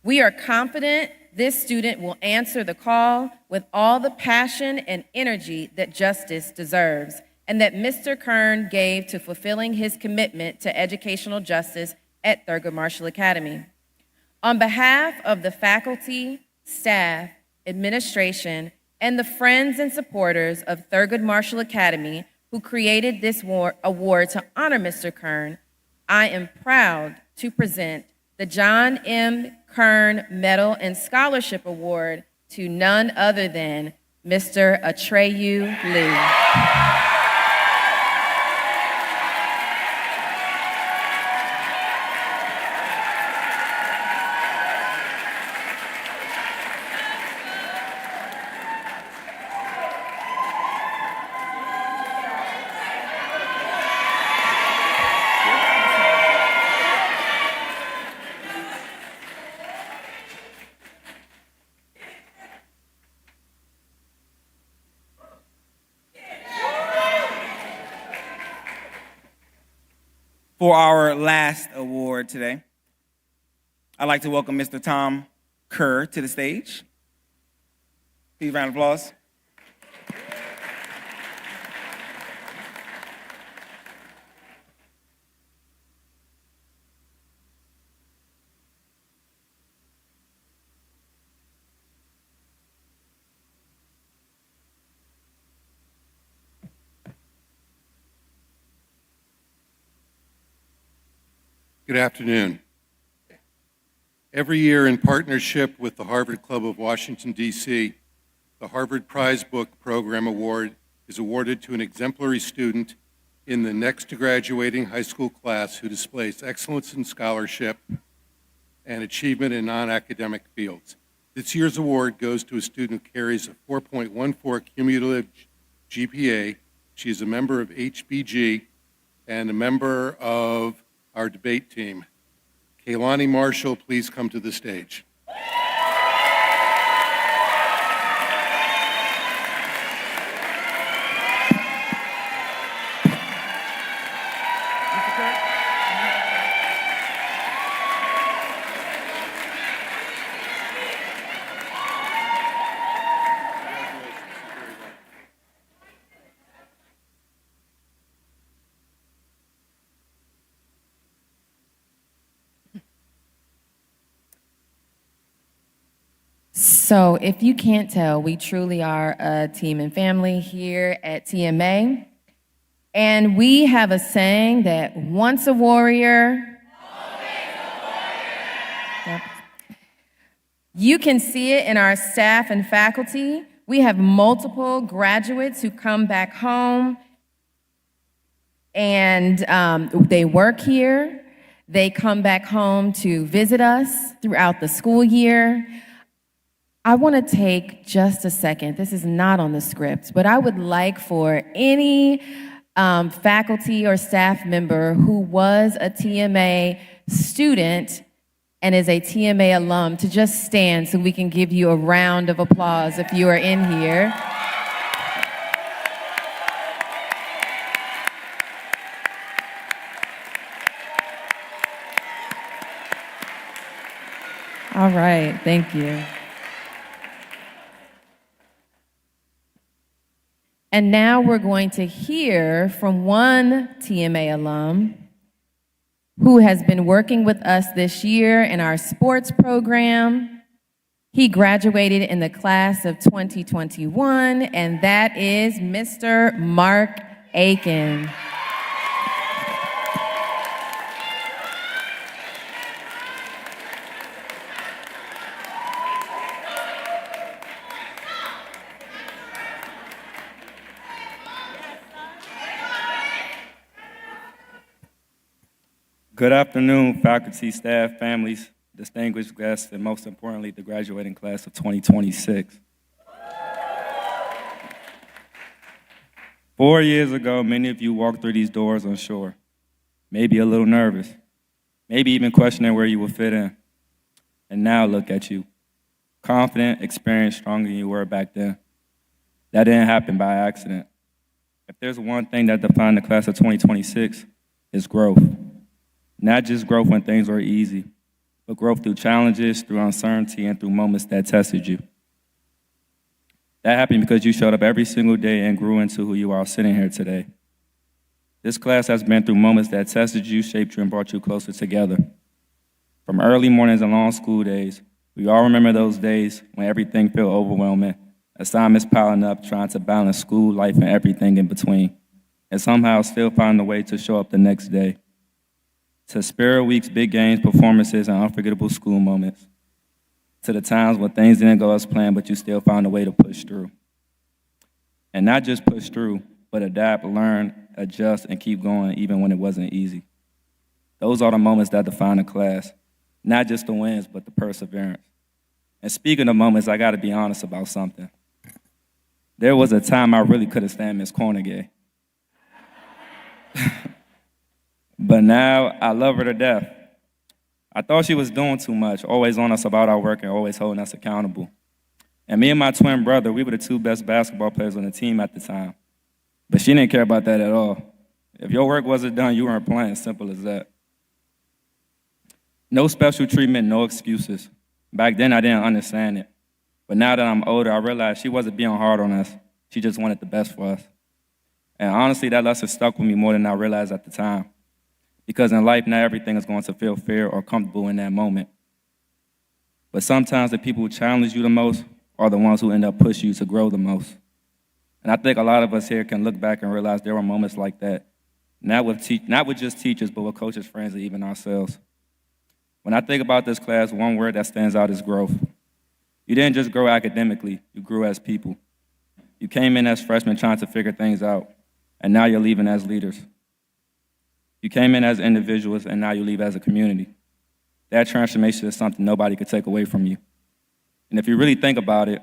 We are confident this student will answer the call with all the passion and energy that justice deserves, and that Mr. Kern gave to fulfilling his commitment to educational justice at Thurgood Marshall Academy. On behalf of the faculty, staff, administration, and the friends and supporters of Thurgood Marshall Academy who created this award to honor Mr. Kern, I am proud to present the John M. Kern Medal and Scholarship Award to none other than Mr. Atreyu Lee. For our last award today, I'd like to welcome Mr. Tom Kerr to the stage. Please, round of applause. Good afternoon. Every year, in partnership with the Harvard Club of Washington, D.C., the Harvard Prize Book Program Award is awarded to an exemplary student in the next graduating high school class who displays excellence in scholarship and achievement in non-academic fields. This year's award goes to a student who carries a 4.14 cumulative GPA. She is a member of HBG and a member of our debate team. Kaylani Marshall, please come to the stage. So if you can't tell, we truly are a team and family here at TMA. And we have a saying that once a warrior, always a warrior. Yep. You can see it in our staff and faculty. We have multiple graduates who come back home and they work here. They come back home to visit us throughout the school year. I want to take just a second. This is not on the script, but I would like for any faculty or staff member who was a TMA student and is a TMA alum to just stand so we can give you a round of applause if you are in here. All right, thank you. And now we're going to hear from one TMA alum who has been working with us this year in our sports program. He graduated in the class of 2021, and that is Mr. Mark Aiken. Good afternoon, faculty, staff, families, distinguished guests, and most importantly, the graduating class of 2026. 4 years ago, many of you walked through these doors unsure, maybe a little nervous, maybe even questioning where you would fit in. And now look at you, confident, experienced, stronger than you were back then. That didn't happen by accident. If there's one thing that defined the class of 2026, it's growth. Not just growth when things were easy, but growth through challenges, through uncertainty, and through moments that tested you. That happened because you showed up every single day and grew into who you are sitting here today. This class has been through moments that tested you, shaped you, and brought you closer together. From early mornings and long school days, we all remember those days when everything felt overwhelming, assignments piling up, trying to balance school, life, and everything in between, and somehow still find a way to show up the next day. To Spirit Week's big games, performances, and unforgettable school moments. To the times when things didn't go as planned, but you still found a way to push through. And not just push through, but adapt, learn, adjust, and keep going even when it wasn't easy. Those are the moments that define a class. Not just the wins, but the perseverance. And speaking of moments, I gotta be honest about something. There was a time I really couldn't stand Miss Cornegay. But now I love her to death. I thought she was doing too much, always on us about our work and always holding us accountable. And me and my twin brother, we were the two best basketball players on the team at the time. But she didn't care about that at all. If your work wasn't done, you weren't playing, simple as that. No special treatment, no excuses. Back then, I didn't understand it. But now that I'm older, I realize she wasn't being hard on us. She just wanted the best for us. And honestly, that lesson stuck with me more than I realized at the time. Because in life, not everything is going to feel fair or comfortable in that moment. But sometimes the people who challenge you the most are the ones who end up pushing you to grow the most. And I think a lot of us here can look back and realize there were moments like that, not with just teachers, but with coaches, friends, and even ourselves. When I think about this class, one word that stands out is growth. You didn't just grow academically, you grew as people. You came in as freshmen trying to figure things out, and now you're leaving as leaders. You came in as individuals, and now you leave as a community. That transformation is something nobody could take away from you. And if you really think about it,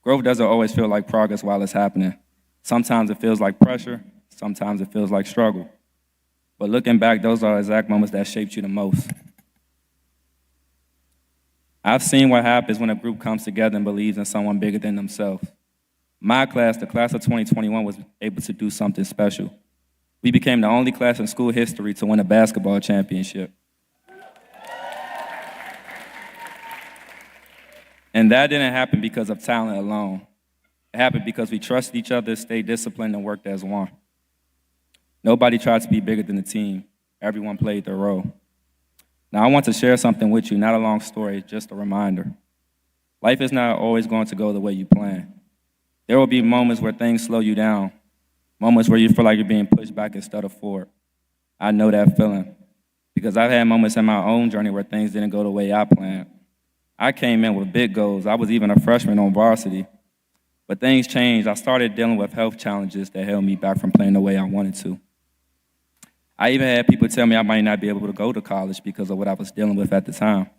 growth doesn't always feel like progress while it's happening. Sometimes it feels like pressure, sometimes it feels like struggle. But looking back, those are the exact moments that shaped you the most. I've seen what happens when a group comes together and believes in someone bigger than themselves. My class, the class of 2021, was able to do something special. We became the only class in school history to win a basketball championship. And that didn't happen because of talent alone. It happened because we trusted each other, stayed disciplined, and worked as one. Nobody tried to be bigger than the team. Everyone played their role. Now, I want to share something with you, not a long story, just a reminder. Life is not always going to go the way you plan. There will be moments where things slow you down, moments where you feel like you're being pushed back instead of forward. I know that feeling because I've had moments in my own journey where things didn't go the way I planned. I came in with big goals. I was even a freshman on varsity. But things changed. I started dealing with health challenges that held me back from playing the way I wanted to. I even had people tell me I might not be able to go to college because of what I was dealing with at the time.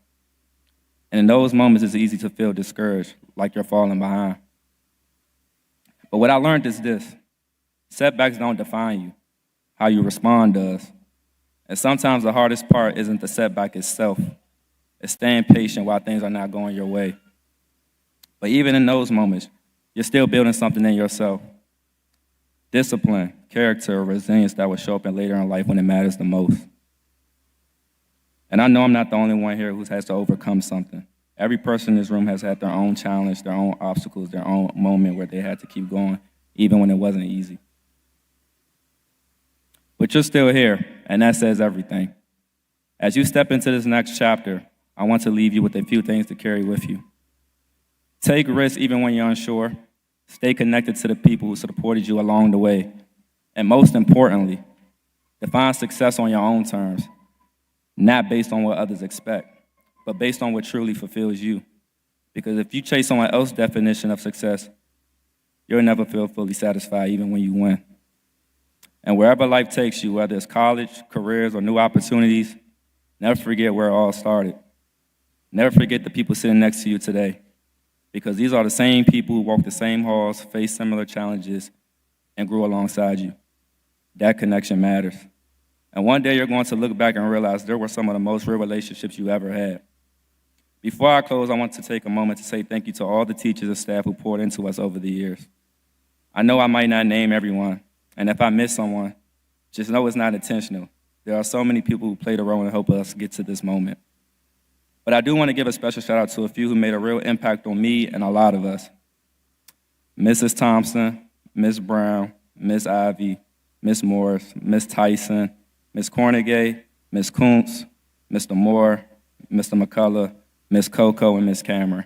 And in those moments, it's easy to feel discouraged, like you're falling behind. But what I learned is this: setbacks don't define you. How you respond does. And sometimes the hardest part isn't the setback itself. It's staying patient while things are not going your way. But even in those moments, you're still building something in yourself. Discipline, character, resilience that will show up later in life when it matters the most. And I know I'm not the only one here who has to overcome something. Every person in this room has had their own challenge, their own obstacles, their own moment where they had to keep going, even when it wasn't easy. But you're still here, and that says everything. As you step into this next chapter, I want to leave you with a few things to carry with you. Take risks even when you're unsure. Stay connected to the people who supported you along the way. And most importantly, define success on your own terms, not based on what others expect, but based on what truly fulfills you. Because if you chase someone else's definition of success, you'll never feel fully satisfied even when you win. And wherever life takes you, whether it's college, careers, or new opportunities, never forget where it all started. Never forget the people sitting next to you today, because these are the same people who walked the same halls, faced similar challenges, and grew alongside you. That connection matters. And one day you're going to look back and realize there were some of the most real relationships you ever had. Before I close, I want to take a moment to say thank you to all the teachers and staff who poured into us over the years. I know I might not name everyone, and if I miss someone, just know it's not intentional. There are so many people who played a role in helping us get to this moment. But I do want to give a special shout out to a few who made a real impact on me and a lot of us. Mrs. Thompson, Ms. Brown, Ms. Ivy, Miss Morris, Miss Tyson, Miss Cornegay, Miss Kuntz, Mr. Moore, Mr. McCullough, Miss Coco, and Miss Cameron.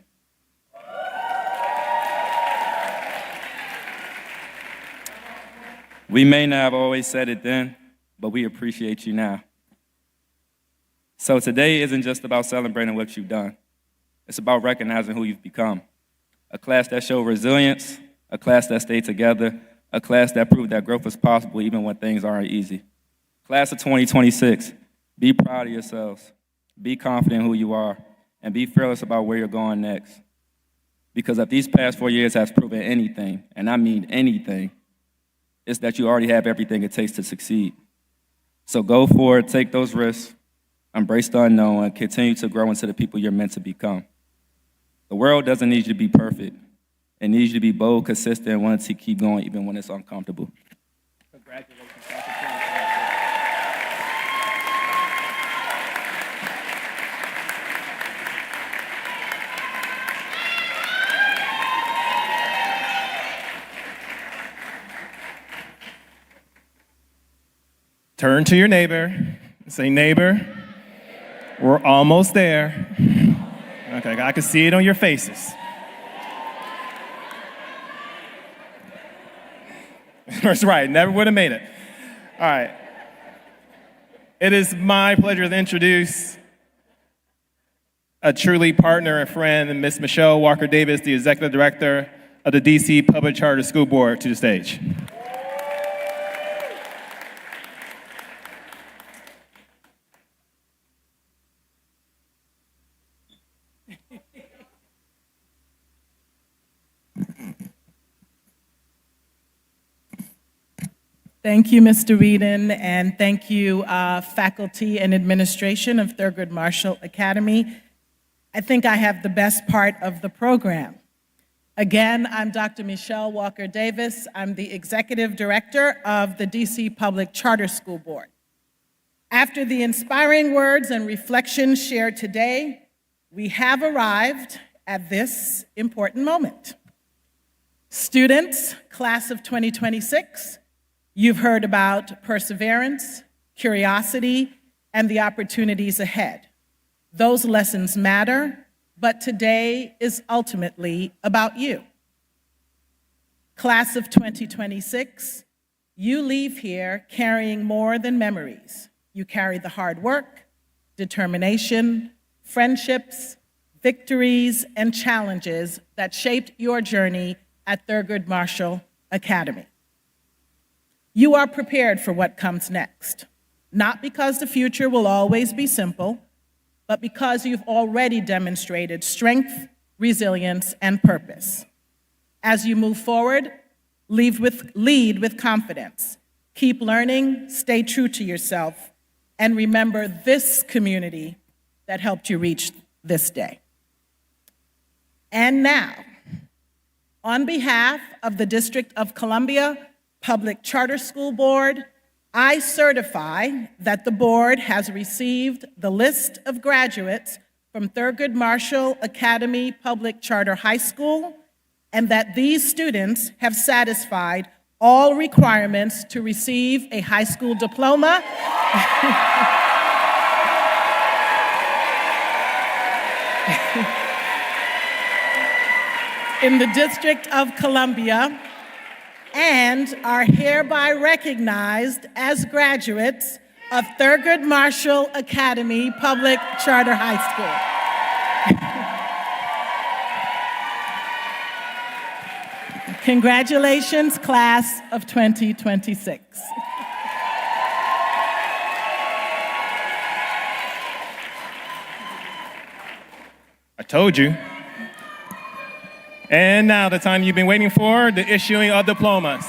We may not have always said it then, but we appreciate you now. So today isn't just about celebrating what you've done. It's about recognizing who you've become. A class that showed resilience, a class that stayed together, a class that proved that growth is possible even when things aren't easy. Class of 2026, be proud of yourselves, be confident in who you are, and be fearless about where you're going next. Because if these past 4 years has proven anything, and I mean anything, it's that you already have everything it takes to succeed. So go forward, take those risks, embrace the unknown, and continue to grow into the people you're meant to become. The world doesn't need you to be perfect. It needs you to be bold, consistent, and want to keep going even when it's uncomfortable. Congratulations. Turn to your neighbor, say, neighbor, we're almost there. Okay, I can see it on your faces. That's right, never would have made it. All right. It is my pleasure to introduce a truly partner and friend, Miss Michelle Walker-Davis, the Executive Director of the DC Public Charter School Board, to the stage. Thank you, Mr. Whedon, and thank you, faculty and administration of Thurgood Marshall Academy. I think I have the best part of the program. Again, I'm Dr. Michelle Walker-Davis. I'm the Executive Director of the DC Public Charter School Board. After the inspiring words and reflections shared today, we have arrived at this important moment. Students, class of 2026, you've heard about perseverance, curiosity, and the opportunities ahead. Those lessons matter, but today is ultimately about you. Class of 2026, you leave here carrying more than memories. You carry the hard work, determination, friendships, victories, and challenges that shaped your journey at Thurgood Marshall Academy. You are prepared for what comes next, not because the future will always be simple, but because you've already demonstrated strength, resilience, and purpose. As you move forward, lead with confidence. Keep learning, stay true to yourself, and remember this community that helped you reach this day. And now, on behalf of the District of Columbia Public Charter School Board, I certify that the board has received the list of graduates from Thurgood Marshall Academy Public Charter High School, and that these students have satisfied all requirements to receive a high school diploma in the District of Columbia, and are hereby recognized as graduates of Thurgood Marshall Academy Public Charter High School. Congratulations, class of 2026. I told you. And now the time you've been waiting for, the issuing of diplomas.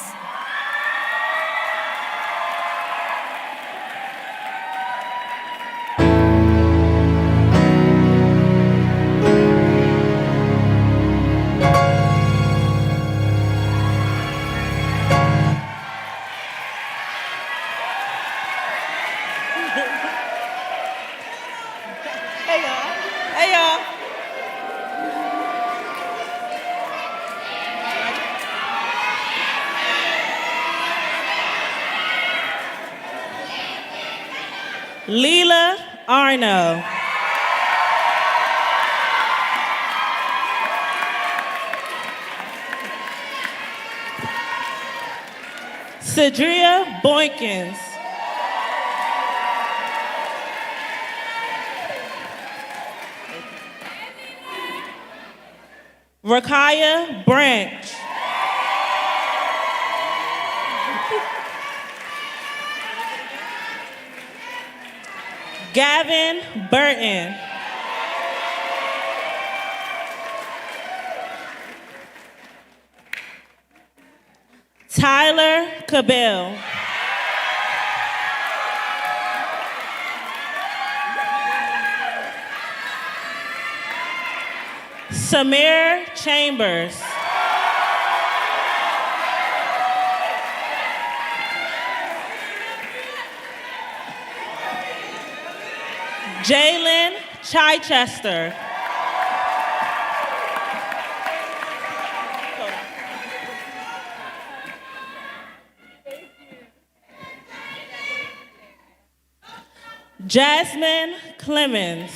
Hey, y'all. Arno. Cedria Boykins. Rakaya Branch. Gavin Burton. Tyler Cabell. Samir Chambers. Jalen Chichester. Jasmine Clemens.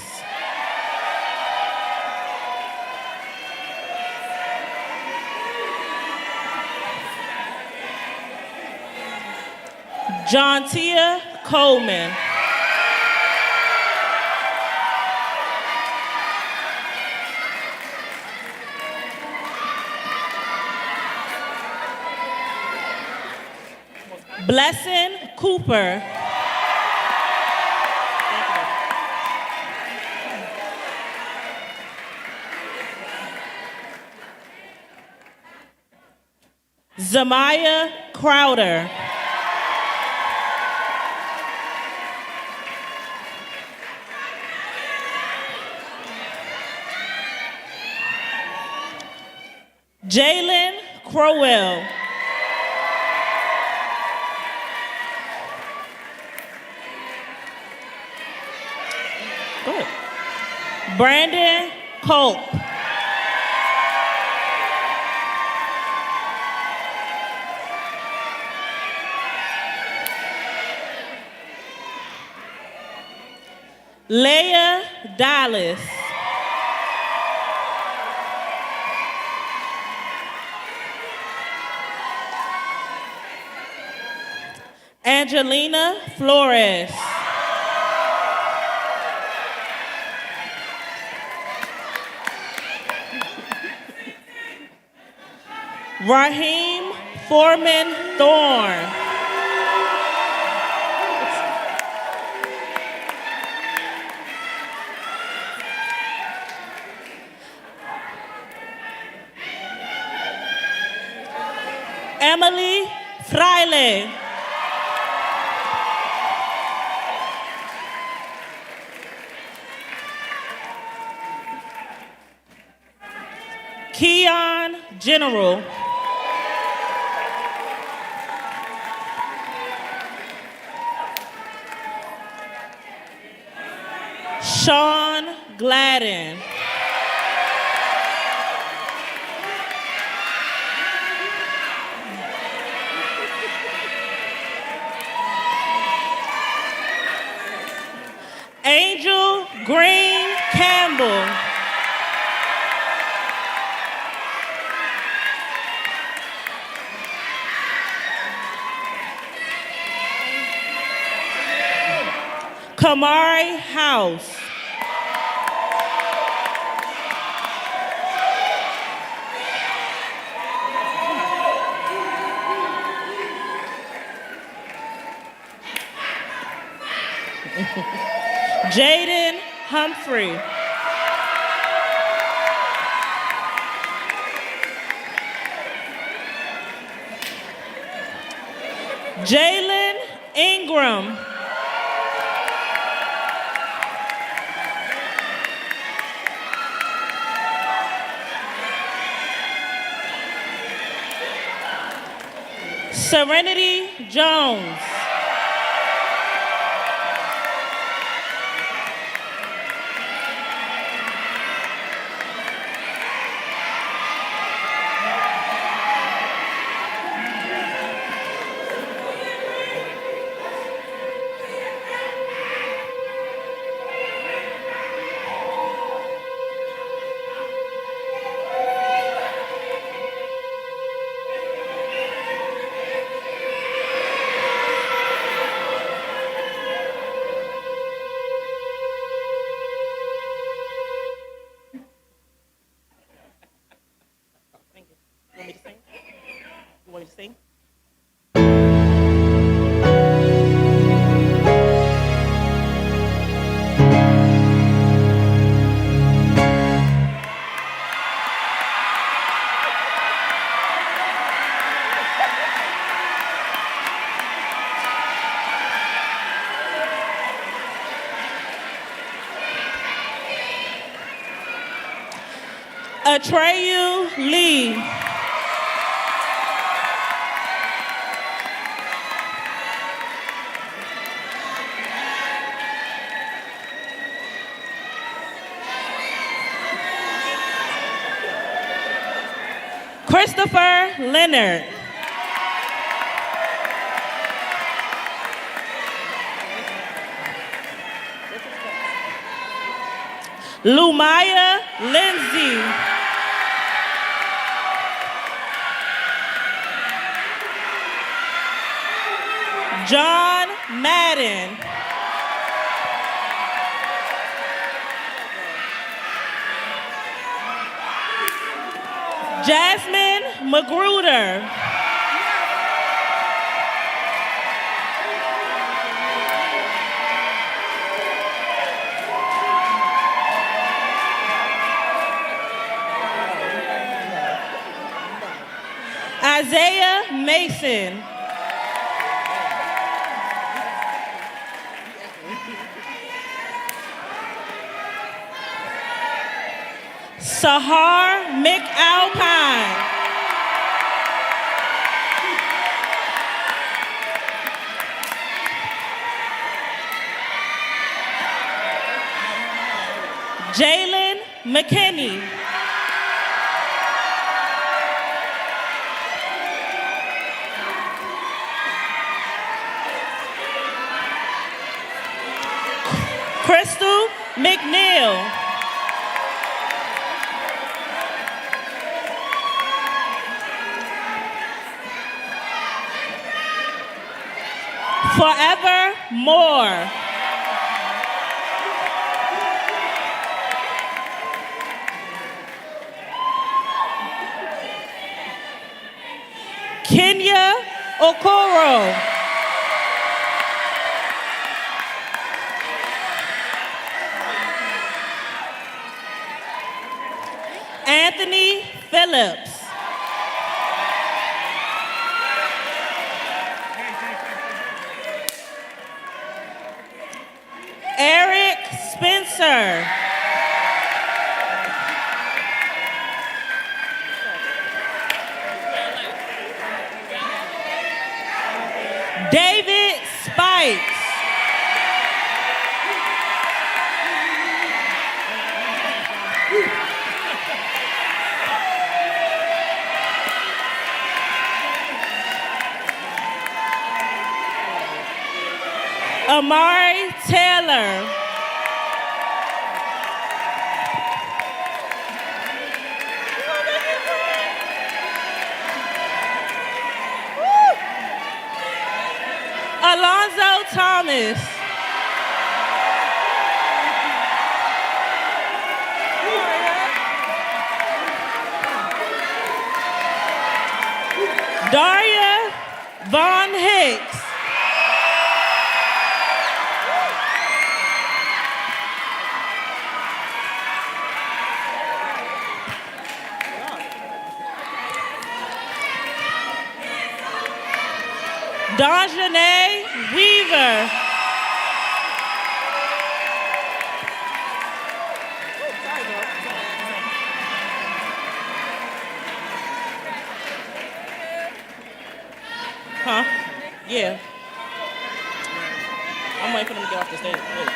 Jontia Coleman. Blessing Cooper. Zamaya Crowder. Jalen Crowell. Good. Brandon Culp. Leia Dallas. Angelina Flores. Raheem Foreman Thorne. Emily Fraile. Keon General. Sean Gladden. Angel Green Campbell. Kamari House. Jaden Humphrey. Jalen Ingram. Serenity Jones. Atreyu Lee. Christopher Leonard. Lumaya Lindsay. John Madden. Jasmine Magruder. Isaiah Mason. Sahar McAlpine. Jalen McKinney. Crystal McNeil. Forever More. Kenya Okoro. Anthony Phillips. Eric Spencer. David Spikes. Amari Taylor. Alonzo Thomas. Daria Von Hicks. Donjanae Weaver. Huh? Yeah. I'm waiting for them to get off the stage. Wait.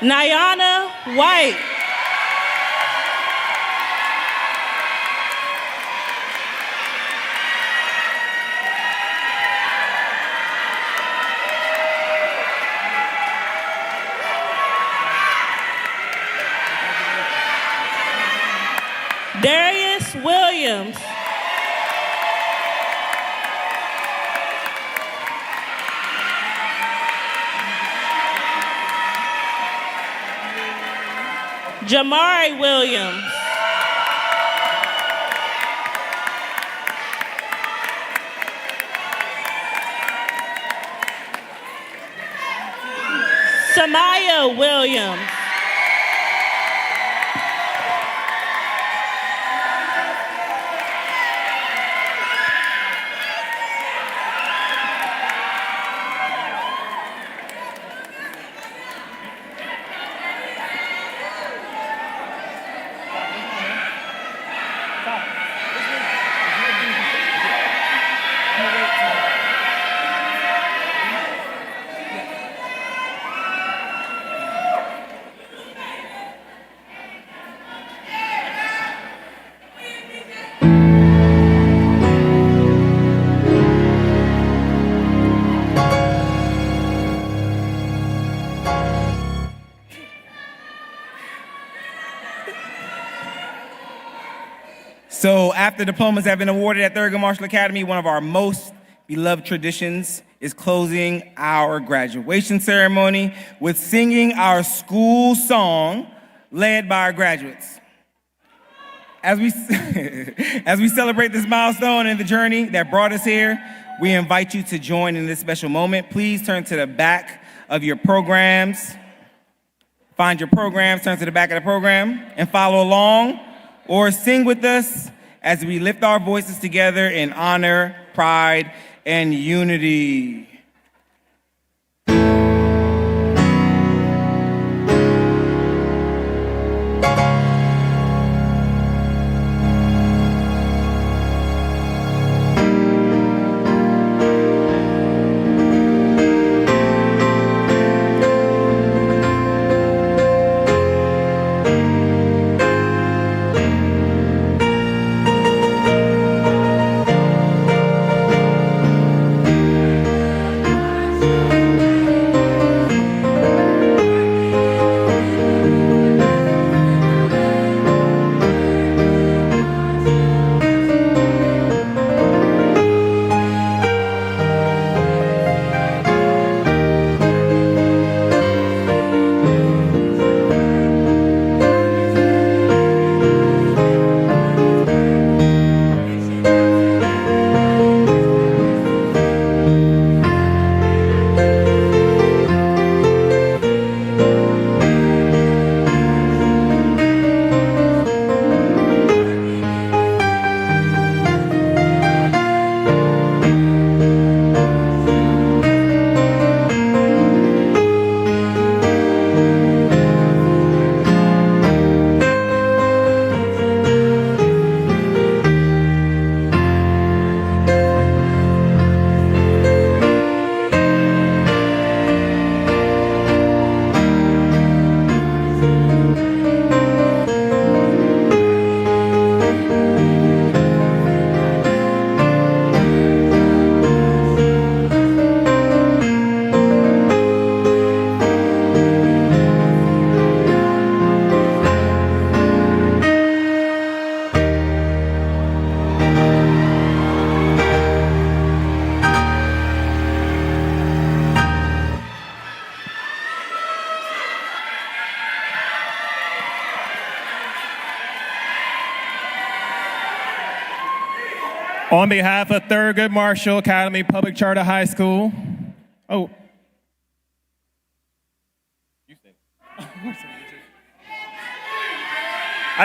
Nyana White. Darius Williams. Jamari Williams. Samaya Williams. After diplomas have been awarded at Thurgood Marshall Academy, one of our most beloved traditions is closing our graduation ceremony with singing our school song led by our graduates. As we, as we celebrate this milestone and the journey that brought us here, we invite you to join in this special moment. Please turn to the back of your programs. Find your programs, turn to the back of the program, and follow along or sing with us as we lift our voices together in honor, pride, and unity. On behalf of Thurgood Marshall Academy Public Charter High School, I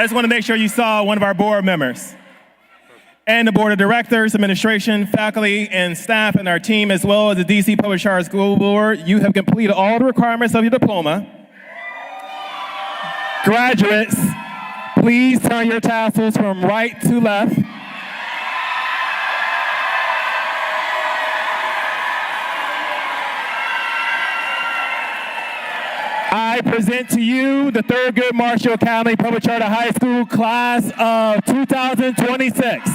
just want to make sure you saw one of our board members. And the board of directors, administration, faculty, and staff, and our team, as well as the DC Public Charter School Board, you have completed all the requirements of your diploma. Graduates, please turn your tassels from right to left. I present to you the Thurgood Marshall Academy Public Charter High School class of 2026.